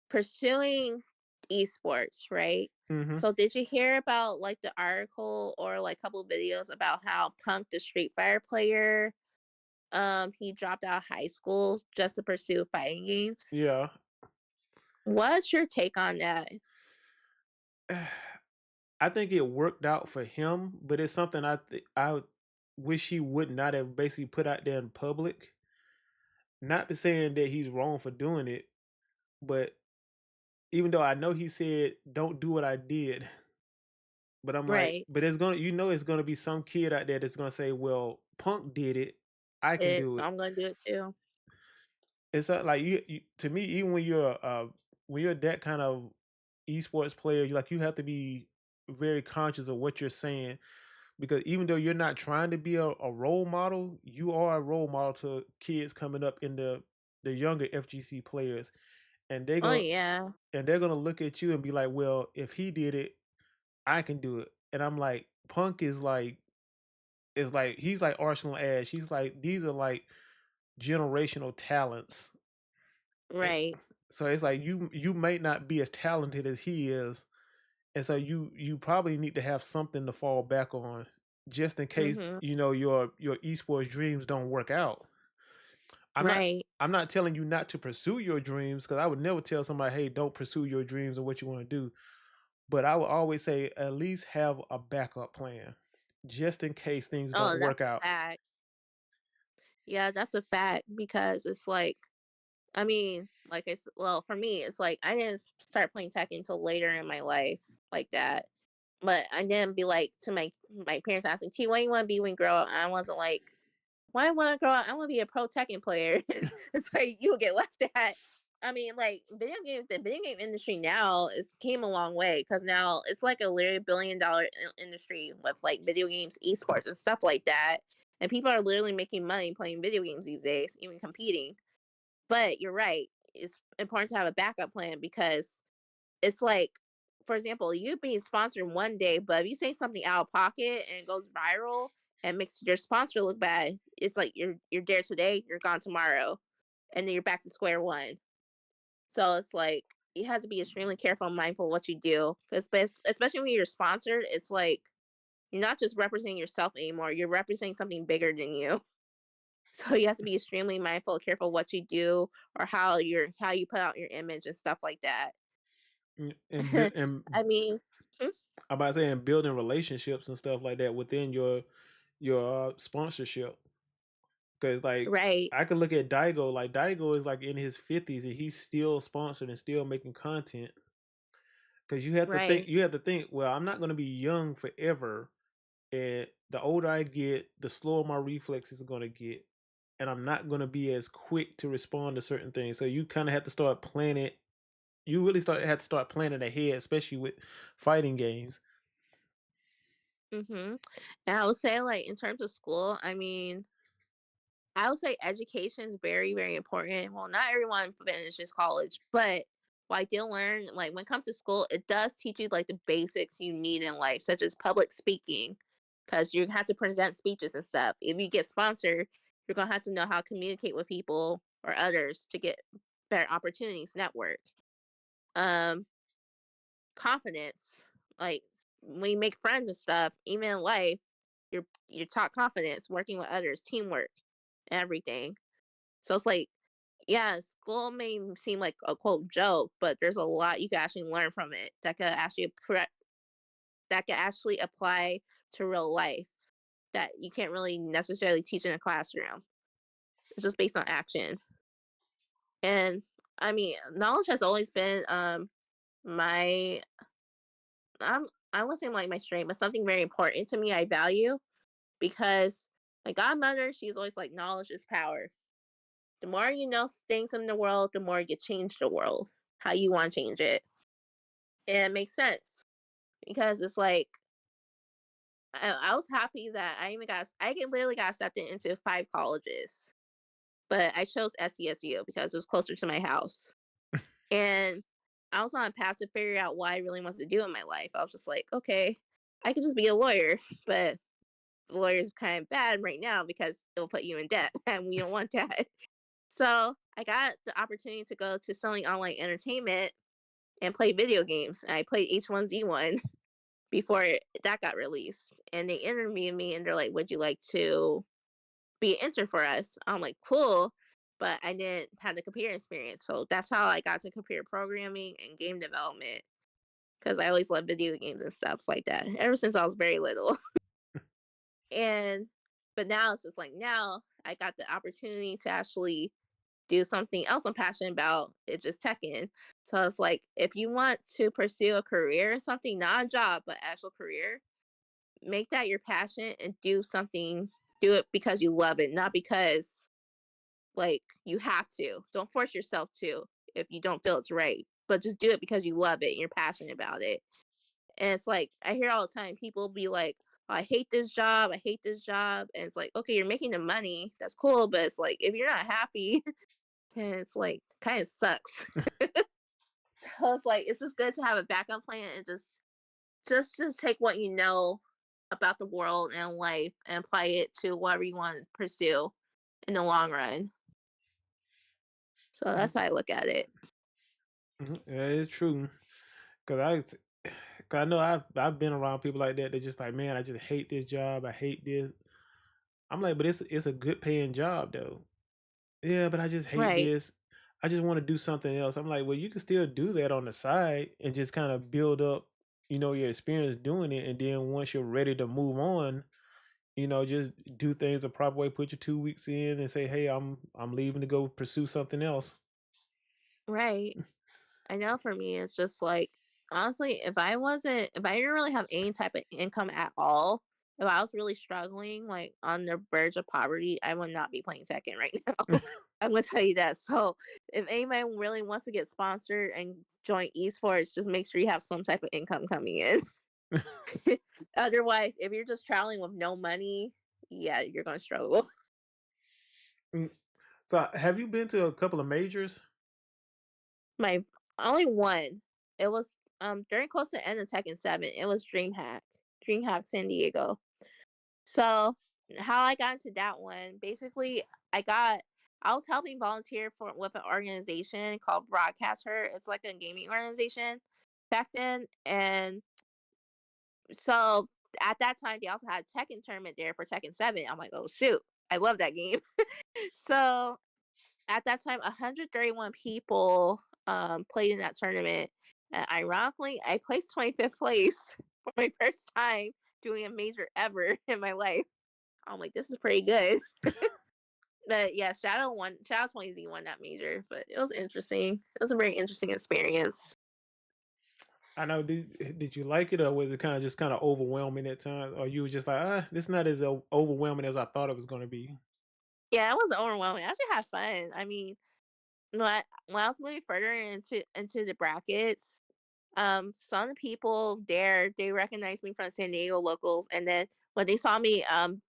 pursuing esports, right? Hmm. So did you hear about like the article or like a couple of videos about how Punk, the Street Fighter player, he dropped out of high school just to pursue fighting games? Yeah. What's your take on that? I think it worked out for him, but it's something wish he would not have basically put out there in public. Not to saying that he's wrong for doing it, but even though I know he said, "Don't do what I did," but I'm like, Right. but it's gonna, it's gonna be some kid out there that's gonna say, "Well, Punk did it, I can It do so it." I'm gonna do it too. It's not like to me, even when you're that kind of esports player, you have to be very conscious of what you're saying, because even though you're not trying to be a role model, you are a role model to kids coming up in the younger FGC players, and Oh yeah. they're gonna look at you and be like, "Well, if he did it, I can do it." And I'm like, Punk is like he's like Arsenal Ash. He's like these are like generational talents. Eh, Right. so it's like you may not be as talented as he is, and so you probably need to have something to fall back on just in case Mhm. your esports dreams don't work out. I'm not Right. I'm not telling you not to pursue your dreams, because I would never tell somebody, "Hey, don't pursue your dreams and what you want to do." But I would always say at least have a backup plan just in case things don't Oh, that's work a out. fact. Yeah, that's a fact because it's like I mean, like well, for me, it's like I didn't start playing tech until later in my life, like that. But I didn't be like to my parents asking, "T, what do you want to be when you grow up?" I wasn't like, "Why I want to grow up? I want to be a pro Tekken player." It's like you would get laughed at. I mean, like the video game industry now is came a long way because now it's like a literally $1 billion industry with like video games, esports, and stuff like that. And people are literally making money playing video games these days, even competing. But you're right. It's important to have a backup plan because it's like, for example, you being sponsored one day, but if you say something out of pocket and it goes viral and makes your sponsor look bad, it's like you're there today, you're gone tomorrow, and then you're back to square one. So it's like you have to be extremely careful and mindful of what you do, because especially when you're sponsored, it's like you're not just representing yourself anymore; you're representing something bigger than you. So you have to be extremely mindful, careful what you do, or how you put out your image and stuff like that. And I mean, hmm, I'm about to say, and building relationships and stuff like that within your sponsorship. Because like right. I could look at Daigo. Like Daigo is like in his 50s and he's still sponsored and still making content. Because Right. you have to think. Well, I'm not going to be young forever, and the older I get, the slower my reflexes are going to get, and I'm not going to be as quick to respond to certain things. So you kind of have to start planning. You really have to start planning ahead, especially with fighting games. Mhm. And I would say, like, in terms of school, I mean, I would say education is very, very important. Well, not everyone finishes college, but what I did learn, like, when it comes to school, it does teach you, like, the basics you need in life, such as public speaking, because you have to present speeches and stuff. If you get sponsored, you're gonna have to know how to communicate with people or others to get better opportunities, network. Um, confidence. Like when you make friends and stuff, even in life, you're taught confidence, working with others, teamwork, everything. So it's like, yeah, school may seem like a quote joke, but there's a lot you can actually learn from it that could actually apply to real life that you can't really necessarily teach in a classroom. It's just based on action. And I mean, knowledge has always been my I'm I wouldn't say like my strength, but something very important to me I value because my godmother, she's always like knowledge is power. The more you know things in the world, the more you can change the world. How you want to change it. And it makes sense because it's like I was happy that literally got accepted into 5 colleges, but I chose SCSU because it was closer to my house. And I was on a path to figure out what I really wanted to do in my life. I was just like, okay, I could just be a lawyer, but the lawyer's kind of bad right now because it'll put you in debt, and we don't want that. So I got the opportunity to go to selling online entertainment and play video games. And I played H1Z1 before that got released, and they interviewed me, and they're like, "Would you like to be an intern for us?" I'm like, "Cool." But I didn't have the computer experience. So that's how I got to computer programming and game development because I always loved video games and stuff like that ever since I was very little. And But now it's just like now I got the opportunity to actually do something else I'm passionate about. It just teching. So it's like if you want to pursue a career in something, not a job, but actual career, make that your passion and do something. Do it because you love it, not because like you have to. Don't force yourself to if you don't feel it's right. But just do it because you love it and you're passionate about it. And it's like I hear all the time people be like, "Oh, I hate this job. I hate this job." And it's like, okay, you're making the money. That's cool, but it's like if you're not happy, then it's like kind of sucks. So it's like it's just good to have a backup plan and just take what you know about the world and life and apply it to whatever you want to pursue in the long run. So that's how I look at it. Mhm. Yeah, it's true. Cause cause I know I've been around people like that. They're just like, man, I just hate this job. I hate this. I'm like, but it's a good paying job though. Yeah, but I just hate Right. this. I just want to do something else. I'm like, well, you can still do that on the side and just kind of build up, your experience doing it. And then once you're ready to move on, just do things the proper way. Put your 2 weeks in and say, hey, I'm leaving to go pursue something else. Right. I know for me, it's just like honestly, if I didn't really have any type of income at all, if I was really struggling, like on the verge of poverty, I would not be playing Tekken right now. I'm gonna tell you that. So, if anybody really wants to get sponsored and join esports, just make sure you have some type of income coming in. Otherwise, if you're just traveling with no money, yeah, you're gonna struggle. Mm. So, have you been to a couple of majors? My only one, it was during close to the end of Tekken 7. It was DreamHack San Diego. So how I got into that one, basically, I was helping volunteer for with an organization called Broadcast Her. It's like a gaming organization back then, and so at that time they also had a Tekken tournament there for Tekken 7. I'm like, oh shoot, I love that game. So at that time, 131 people played in that tournament. And ironically, I placed 25th place for my first time doing a major ever in my life. I'm like, this is pretty good. But yeah, Shadow 20Z won that major, but it was interesting. It was a very interesting experience. I know. Did you like it, or was it just kind of overwhelming at times, or you were just like, this not as overwhelming as I thought it was going to be? Yeah, it was overwhelming. I actually had fun. I mean, when I was moving further into the brackets, some people there, they recognized me from San Diego locals, and then when they saw me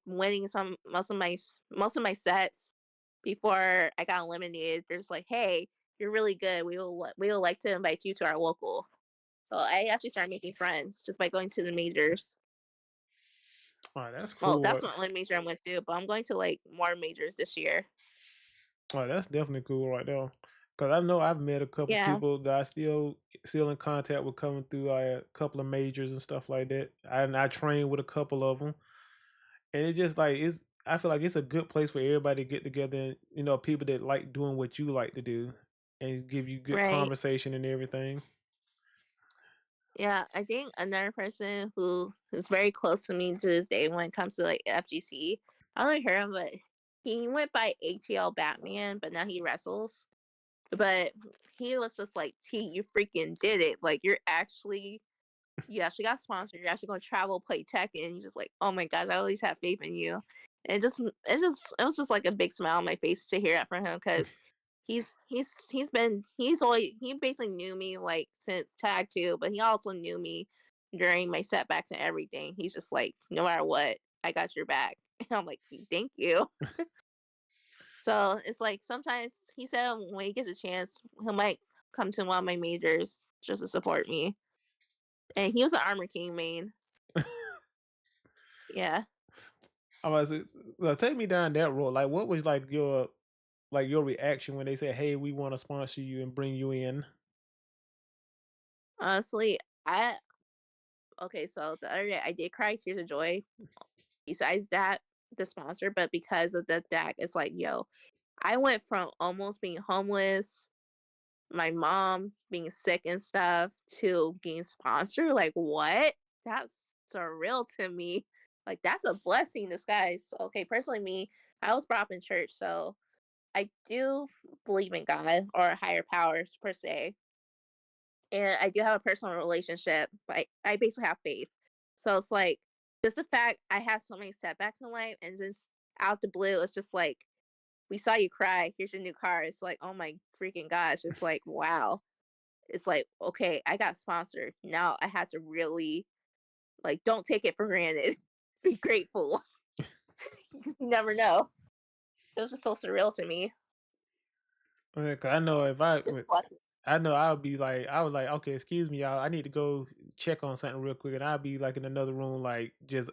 winning most of my sets before I got eliminated, they're just like, "Hey, you're really good. We will like to invite you to our local." So I actually started making friends just by going to the majors. Oh, that's Well, cool. that's my only major I went to, but I'm going to like more majors this year. Oh, that's definitely cool right there. Cause I know I've met a couple Yeah, people that I still in contact with coming through a couple of majors and stuff like that. And I train with a couple of them, and it's just like it's. I feel like it's a good place for everybody to get together. And, people that like doing what you like to do, and give you good right. conversation and everything. Yeah, I think another person who is very close to me to this day when it comes to like FGC, I don't know heard him, but he went by ATL Batman, but now he wrestles. But he was just like, T, you freaking did it. Like you actually got sponsored. You're actually going to travel, play tech, and he's just like, oh my gosh, I always have faith in you. And it was just like a big smile on my face to hear that from him because he basically knew me like since tag 2, but he also knew me during my setbacks and everything. He's just like, no matter what, I got your back. And I'm like, thank you. So it's like sometimes he said when he gets a chance, he might come to one of my majors just to support me. And he was an Armor King main. Yeah. I was take me down that road. Like, what was your reaction when they said, "Hey, we want to sponsor you and bring you in"? Honestly, I okay, so the other day I did cry tears of joy. Besides that, the sponsor, but because of the deck, it's like, yo, I went from almost being homeless, my mom being sick and stuff, to being sponsored. Like, what? That's surreal to me. Like that's a blessing in disguise. Okay, personally, me, I was brought up in church, so I do believe in God or higher powers per se, and I do have a personal relationship. Like I basically have faith, so it's like just the fact I have so many setbacks in life, and just out the blue, it's just like we saw you cry. Here's your new car. It's like, oh my freaking gosh! It's like wow. It's like okay, I got sponsored. Now I had to really like don't take it for granted. Be grateful. You never know. It was just so surreal to me. Yeah, 'cause I know if I Just would blessing. I know I would be like I was like, "Okay, excuse me, y'all, I need to go check on something real quick," and I'd be, like, in another room, like, just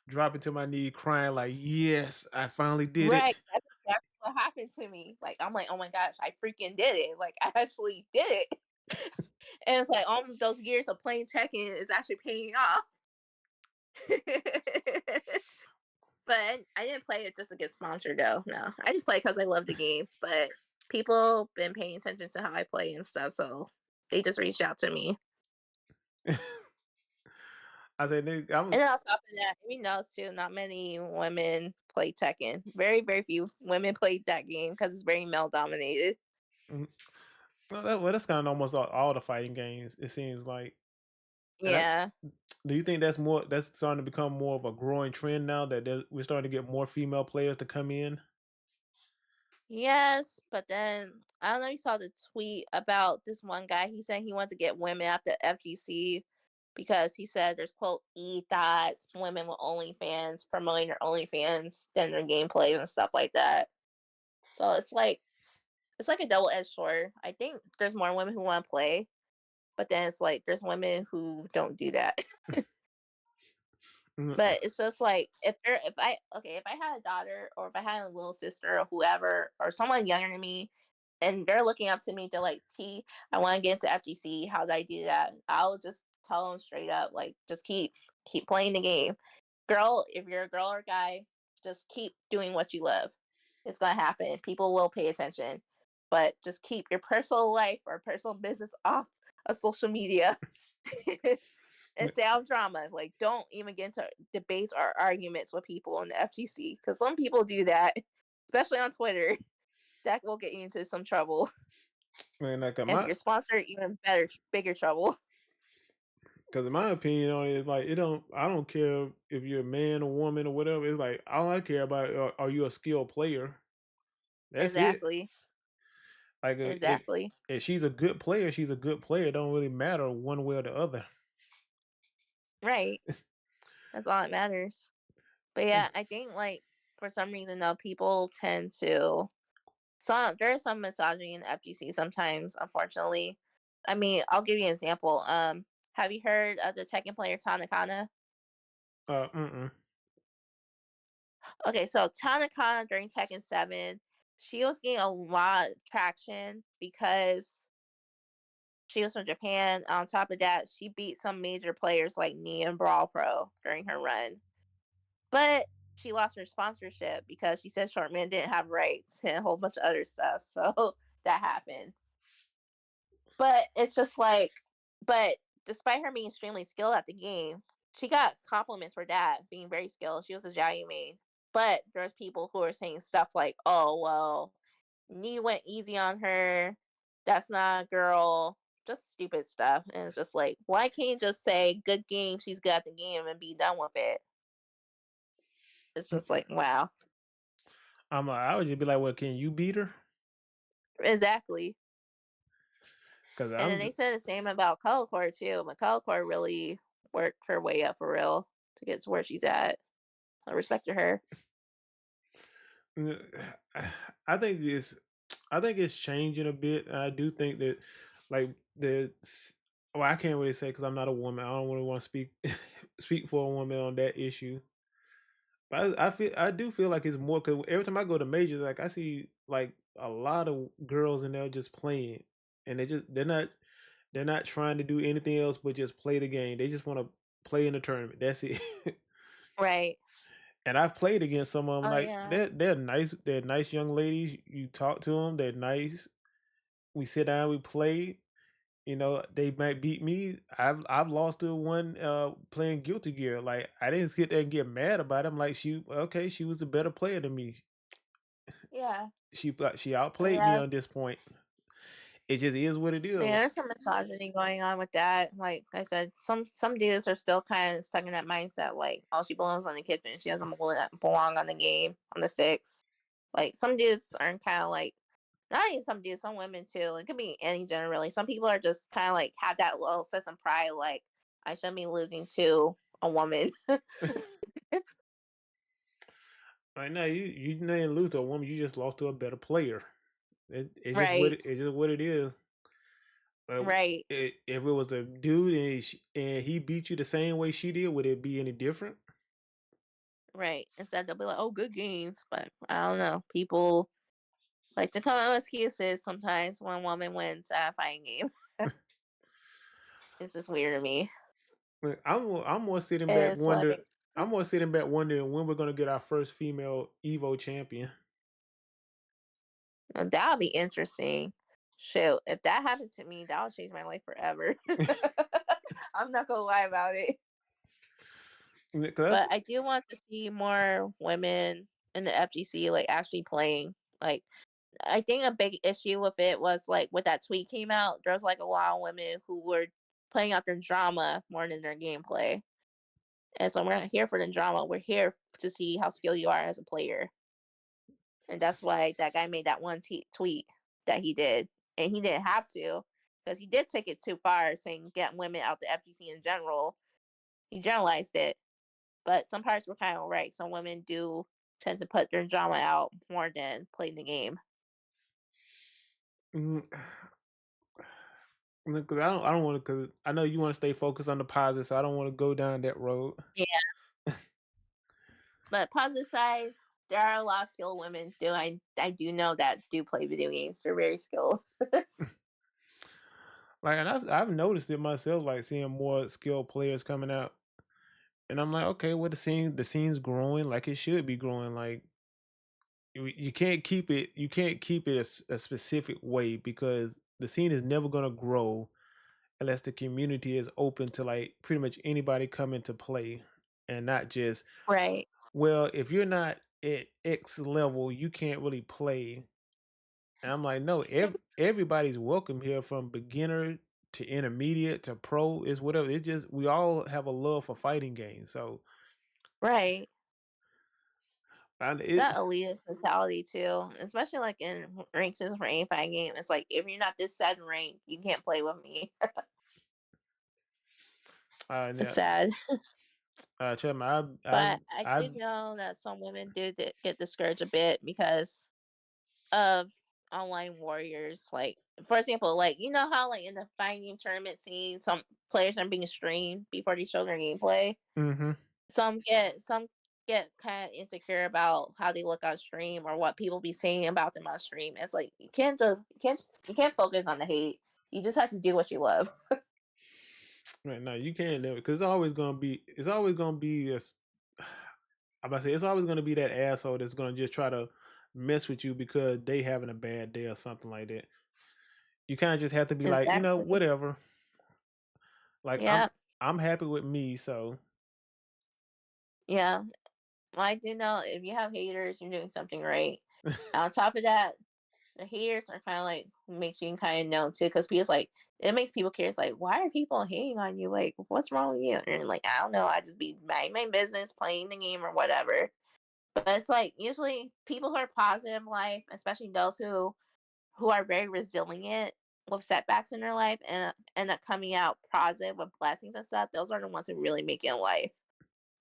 dropping to my knee, crying like, "Yes, I finally did Right. it." That's exactly what happened to me. Like, I'm like, "Oh my gosh, I freaking did it." Like, I actually did it. And it's like all those years of playing Tekken is actually paying off. But I didn't play it just to get sponsored though. No. I just play because I love the game. But people been paying attention to how I play and stuff, so they just reached out to me. I said, "Nigga, And I'm." then on top of that, we know too, not many women play Tekken. Very, very few women play that game because it's very male dominated. Mm, well, that's kinda almost all the fighting games, it seems like, and I Yeah. do you think that's starting to become more of a growing trend now that we're starting to get more female players to come in? Yes, but then I don't know if you saw the tweet about this one guy. He said he wanted to get women after FGC because he said there's quote e thoughts women with OnlyFans promoting their OnlyFans than their gameplays and stuff like that. So it's like a double edged sword. I think there's more women who want to play, but then it's like there's women who don't do that. Mm, But it's just like if I okay, if I had a daughter or if I had a little sister or whoever or someone younger than me and they're looking up to me, they're like, T, I want to get into FGC. How do I do that? I'll just tell them straight up, like, just keep playing the game. Girl, if you're a girl or guy, just keep doing what you love. It's gonna happen. People will pay attention. But just keep your personal life or personal business off of social media. And stay out of drama. Like, don't even get into debates or arguments with people in the FGC because some people do that, especially on Twitter. That will get you into some trouble. man, like, And if my you're sponsored, even better, bigger trouble. because in my opinion on it is like I don't care if you're a man or woman or whatever. It's like all I care about are you a skilled player? That's it. Exactly. Like Exactly. if she's a good player, she's a good player. It don't really matter one way or the other. Right. That's all that matters. But yeah, I think like for some reason though, people tend to there's some misogyny in FGC sometimes, unfortunately. I mean, I'll give you an example. Have you heard of the Tekken player Tanakana? Mm-mm. Okay, so Tanakana during Tekken 7, she was getting a lot of traction because she was from Japan. On top of that, she beat some major players like Nia and Brawl Pro during her run. But she lost her sponsorship because she said Shortman didn't have rights and a whole bunch of other stuff. So that happened. But it's just like, but despite her being extremely skilled at the game, she got compliments for that, being very skilled. She was a Jiayu main. But there's people who are saying stuff like, oh, well, Knee went easy on her. That's not a girl. Just stupid stuff. And it's just like, why can't you just say, good game, she's got the game and be done with it? It's just like, wow. I would just be like, well, can you beat her? Exactly. Because And then they said the same about Colorcore too. But Colorcore really worked her way up for real to get to where she's at. I respect her. I think it's changing a bit. And I do think that like well, I can't really say because I'm not a woman. I don't really want to speak speak for a woman on that issue. But I do feel like it's more because every time I go to majors, like I see like a lot of girls in there just playing, and they're not trying to do anything else but just play the game. They just want to play in the tournament. That's it. Right. And I've played against some of them. Oh Like yeah. they're nice. They're nice young ladies. You talk to them. They're nice. We sit down. We play. they might beat me. I've lost to one playing Guilty Gear. Like I didn't sit there and get mad about it. I'm like she was a better player than me. Yeah. She outplayed me Yeah. on this point. It just is what it Yeah, is. there's some misogyny going on with that. Like I said, some dudes are still kind of stuck in that mindset, like, oh, she belongs on the kitchen, she doesn't belong on the game, on the sticks. Like some dudes are kind of like, not even some dudes, some women too. It could be any gender really. Some people are just kind of like have that little sense of pride, like I shouldn't be losing to a woman. Right now, you didn't lose to a woman. You just lost to a better player. Right, It's just what it is. But right, if it was a dude and he beat you the same way she did, would it be any different? right. Instead they'll be like, oh, good games, but I don't know. People like to come up with excuses sometimes when a woman wins at a fighting game. It's just weird to me. Like, I'm more sitting back It's like, wonder. I'm more sitting back wondering when we're gonna get our first female Evo champion. that would be interesting. Shoot, if that happened to me, that would change my life forever. I'm not gonna lie about it. 'Cause But I do want to see more women in the FGC like actually playing. Like I think a big issue with it was like when that tweet came out, there was like a lot of women who were playing out their drama more than their gameplay. And so we're not here for the drama. We're here to see how skilled you are as a player. And that's why that guy made that one tweet that he did. And he didn't have to because he did take it too far, saying get women out the FGC in general. He generalized it, but some parts were kind of right. Some women do tend to put their drama out more than playing the game. mm, 'cause I don't want to. Cause I know you want to stay focused on the positive, so I don't want to go down that road. Yeah, but positive side, there are a lot of skilled women. Do I do know that do play video games? They're very skilled. Like, and I've noticed it myself, like seeing more skilled players coming out, and I'm like, okay, well the scene's growing like it should be growing. Like you can't keep it a specific way because the scene is never gonna grow unless the community is open to like pretty much anybody coming to play and not just, Right, well, if you're not at X level, you can't really play. And I'm like, no, everybody's welcome here from beginner to intermediate to pro is whatever. It's just we all have a love for fighting games. So right. and It's it that elitist mentality too, especially like in ranked systems for any fighting game. It's like if you're not this set in rank, you can't play with me. It's yeah, sad. tell me, But I I did know that some women do get discouraged a bit because of online warriors. Like, for example, like you know how like in the fighting game tournament scene, some players are being streamed before they show their gameplay. mm-hmm. Some get kind of insecure about how they look on stream or what people be saying about them on stream. It's like you can't focus on the hate. You just have to do what you love. Right, no, you can't do it because it's always gonna be I'm about to say it's always gonna be that asshole that's gonna just try to mess with you because they having a bad day or something like that. You kind of just have to be like, Exactly. whatever. Like Yeah. I'm happy with me, so Yeah. Well, I do know if you have haters, you're doing something right. On top of that, the haters are kind of like makes you kind of know too, because people's like it makes people curious. Like, why are people hating on you? Like, what's wrong with you? And like, I don't know. I just be minding my business, playing the game or whatever. But it's like usually people who are positive in life, especially those who are very resilient with setbacks in their life and end up coming out positive with blessings and stuff. Those are the ones who really make it in life.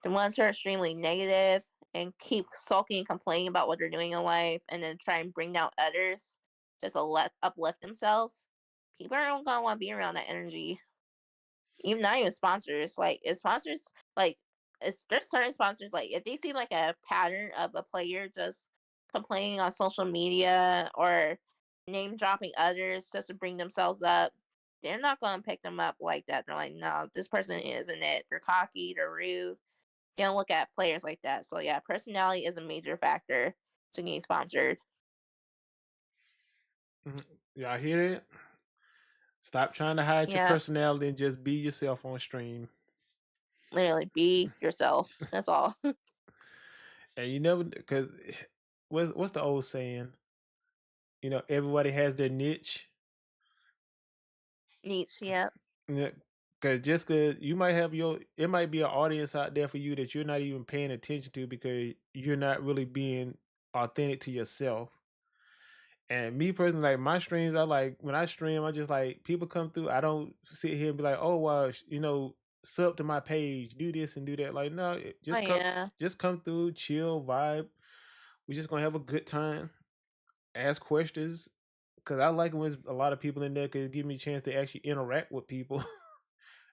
The ones who are extremely negative and keep sulking and complaining about what they're doing in life and then try and bring down others just to uplift themselves. People aren't gonna want to be around that energy. Even not even sponsors. Like if sponsors like there's certain sponsors like if they see like a pattern of a player just complaining on social media or name dropping others just to bring themselves up, they're not gonna pick them up like that. They're like, no, this person isn't it. They're cocky, they're rude. They don't look at players like that. So yeah, personality is a major factor to getting sponsored. mhm. Yeah, I hear that. Stop trying to hide your Yeah, personality and just be yourself on stream. literally be yourself. That's all. And you never because what's the old saying? Everybody has their niche. Niche. Yeah. Yeah, because just because you might have it might be an audience out there for you that you're not even paying attention to because you're not really being authentic to yourself. And me personally, like my streams, I like when I stream, I just like people come through. I don't sit here and be like, oh, wow, sub to my page, do this and do that. Like, no, Oh yeah. just come through, chill, vibe. We're just gonna have a good time, ask questions, because I like it when there's a lot of people in there because it give me a chance to actually interact with people.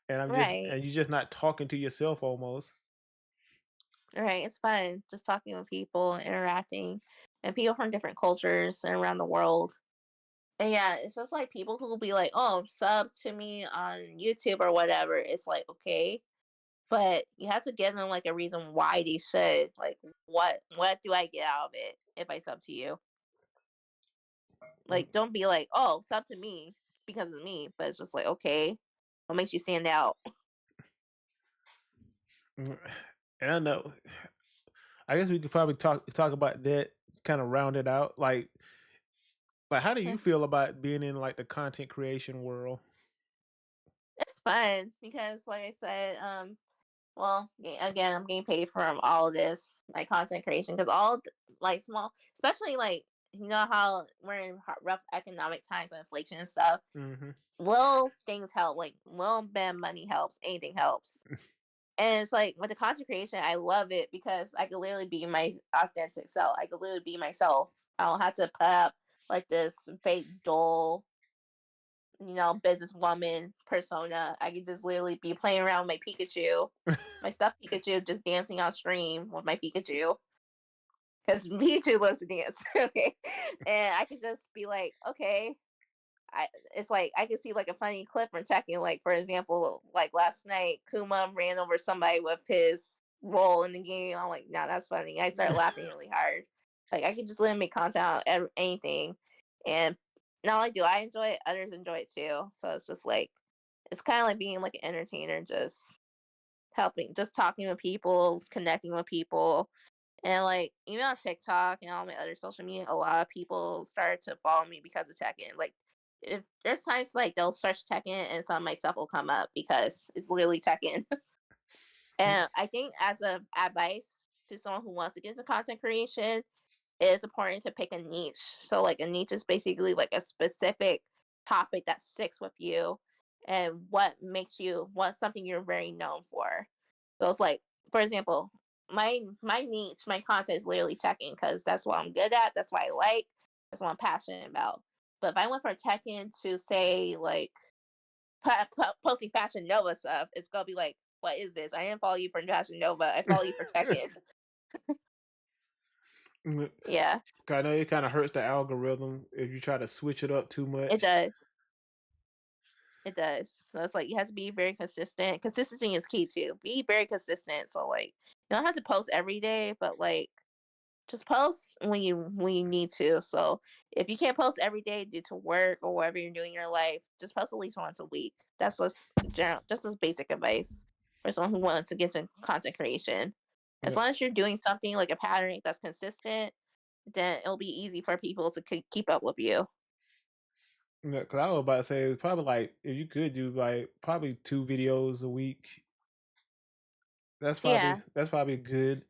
And Right. you're just not talking to yourself almost. Right. It's fun just talking with people, interacting, and people from different cultures and around the world. And yeah, it's just like people who will be like, "Oh, sub to me on YouTube or whatever." It's like, okay, but you have to give them like a reason why they should. Like, what do I get out of it if I sub to you? Mm, Like, don't be like, "Oh, sub to me because of me," but it's just like, okay, what makes you stand out? mm. And I know, I guess we could probably talk about that, kind of round it out. Like, how do you feel about being in like the content creation world? It's fun because, like I said, well, again, I'm getting paid from all of this, my content creation, because like small, especially like you know how we're in rough economic times with inflation and stuff. Hmm. Little things help, like little bit of money helps, anything helps. And it's like with the content creation, I love it because I could literally be my authentic self. I could literally be myself. I don't have to put up like this fake doll, businesswoman persona. I could just literally be playing around with my Pikachu, my stuffed Pikachu, just dancing on stream with my Pikachu. Because Pikachu loves to dance, okay? And I could just be like, okay, it's like I could see like a funny clip from checking, like for example, like last night, Kuma ran over somebody with his role in the game. I'm like, nah, that's funny. I started laughing really hard. Like I could just let him make content out anything, and not only do I enjoy it, others enjoy it too. So it's just like it's kind of like being like an entertainer, just helping, just talking with people, connecting with people, and like even on TikTok and all my other social media, a lot of people started to follow me because of Tekken. Like if there's times like they'll search Tekken and some of my stuff will come up because it's literally Tekken. And I think as a advice to someone who wants to get into content creation, it's important to pick a niche. So like a niche is basically like a specific topic that sticks with you and what makes you what's something you're very known for. So it's like, for example, my niche, my content is literally teching because that's what I'm good at. That's what I like. That's what I'm passionate about. But if I went for teching to say like posting Fashion Nova stuff, it's gonna be like, what is this? I didn't follow you for Fashion Nova. I follow you for Tekken. Yeah, I know it kind of hurts the algorithm if you try to switch it up too it much. does. It does. So it's like you have to be very consistent. Consistency is key too. Be very consistent. So like you don't have to post every day, but like just post when you need to. So if you can't post every day due to work or whatever you're doing in your life, just post at least once a week. That's just basic advice for someone who wants to get into content creation. As Yeah, long as you're doing something like a pattern that's consistent, then it'll be easy for people to keep up with you. yeah, because I was about to say it's probably like if you could do like probably 2 videos a week, Yeah, that's probably good.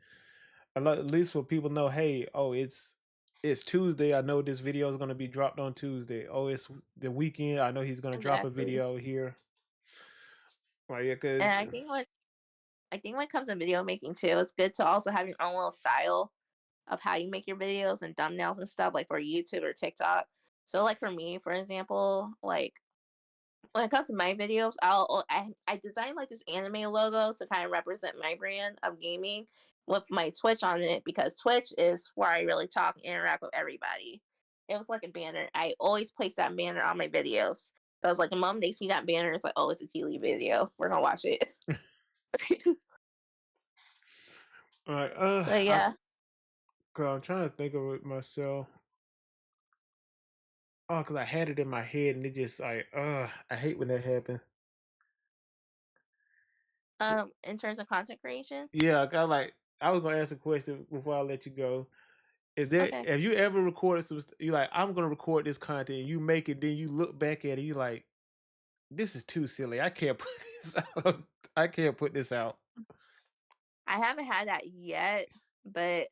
At least for people know, hey, oh, it's Tuesday. I know this video is gonna be dropped on Tuesday. Oh, it's the weekend. I know he's gonna drop a exactly. video here. Like, yeah, cause And I think when it comes to video making too, it's good to also have your own little style of how you make your videos and thumbnails and stuff, like for YouTube or TikTok. So, like for me, for example, like when it comes to my videos, I design like this anime logo to kind of represent my brand of gaming with my Twitch on it because Twitch is where I really talk and interact with everybody. It was like a banner. I always place that banner on my videos. So I was like, the moment they see that banner, it's like, oh, it's a TeeLee video. We're gonna watch it. like, So I, yeah, cause I'm trying to think of it myself. Oh, because I had it in my head and it just like, I hate when that happens. In terms of content creation? Yeah, I got like I was gonna ask a question before I let you go. Is there Okay. have you ever recorded you like, I'm gonna record this content, and you make it, then you look back at it, you like, this is too silly. I can't put this out. I can't put this out. I haven't had that yet, but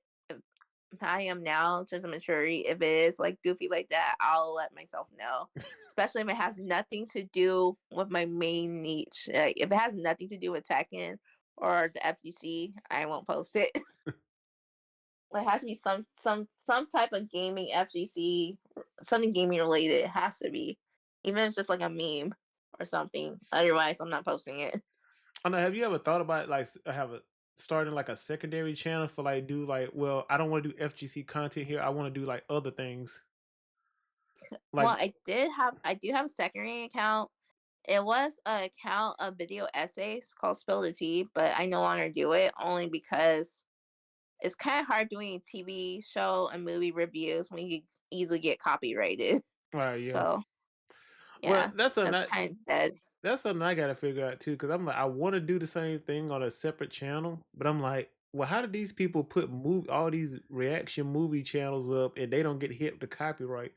if I am now in terms of maturity. If it is like goofy like that, I'll let myself know. Especially if it has nothing to do with my main niche. Like, if it has nothing to do with Tekken or the FGC, I won't post it. It has to be some type of gaming FGC, something gaming related. It has to be, even if it's just like a meme or something. Otherwise, I'm not posting it. I know. Have you ever thought about like have a starting like a secondary channel for like do like, well, I don't want to do FGC content here. I want to do like other things. Well, Like, I do have a secondary account. It was an account of video essays called Spill the Tea, but I no longer do it only because it's kind of hard doing a TV show and movie reviews when you easily get copyrighted. yeah. So Well, yeah, that's kind of dead. that's something I gotta figure out too. Because I'm like, I want to do the same thing on a separate channel, but I'm like, well, how did these people put all these reaction movie channels up and they don't get hit with the copyright?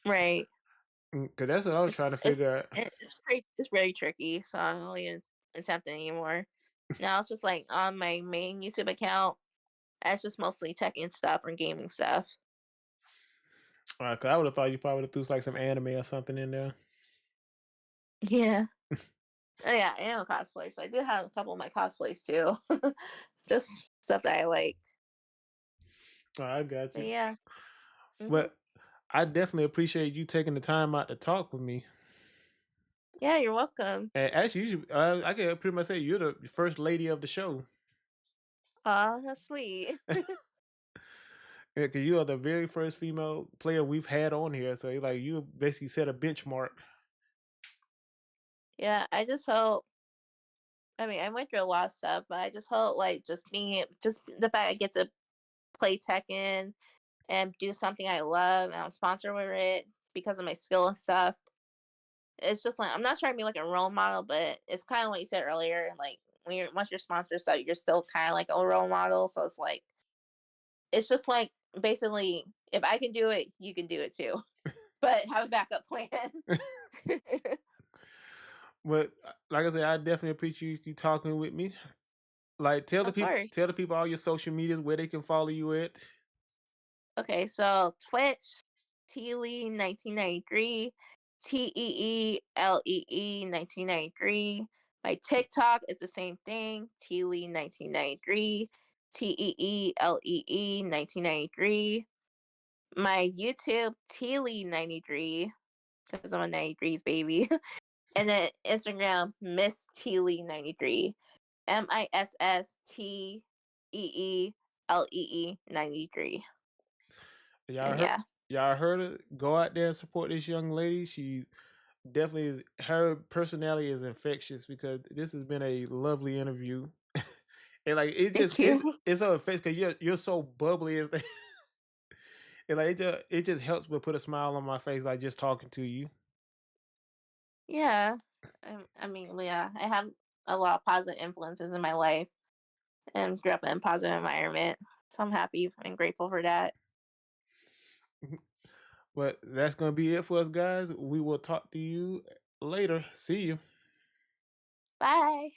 Right. Because that's what I was trying to figure out. It's very tricky, so I don't even attempt it anymore. Now it's just like on my main YouTube account, it's just mostly tech and stuff or gaming stuff. 'Cause I would have thought you probably would have threw like some anime or something in there. Yeah. Oh yeah, and cosplays. I do have a couple of my cosplays too. Just stuff that I like. Oh, I got But you. yeah. But I definitely appreciate you taking the time out to talk with me. Yeah, you're welcome. And actually, I can pretty much say you're the first lady of the show. Aw, that's sweet. Yeah, 'cause you are the very first female player we've had on here. So like you basically set a benchmark. Yeah, I just hope. I mean, I went through a lot of stuff, but I just hope, like, just the fact I get to play Tekken and do something I love, and I'm sponsored with it because of my skill and stuff. It's just like I'm not trying to be like a role model, but it's kind of what you said earlier. Like when you're once you're sponsored, so you're still kind of like a role model. So it's just like basically, if I can do it, you can do it too. But have a backup plan. But like I said, I definitely appreciate you talking with me. Like Of course. tell the people all your social medias where they can follow you at. Okay, so Twitch, TeeLee 1993, TeeLee 1993. My TikTok is the same thing, TeeLee 1993, TeeLee 1993. My YouTube, TeeLee 93, because I'm a 93s baby. And then Instagram, Miss TeeLee 93, MISSTEELEE 93. Y'all And heard yeah, y'all heard it. Go out there and support this young lady. She definitely is her personality is infectious because this has been a lovely interview. And like thank you. it's so infectious because you're so bubbly as and like it just helps me put a smile on my face like just talking to you. Yeah. I mean, yeah, I have a lot of positive influences in my life and grew up in a positive environment. So I'm happy and grateful for that. But that's gonna be it for us guys. We will talk to you later. See you. Bye.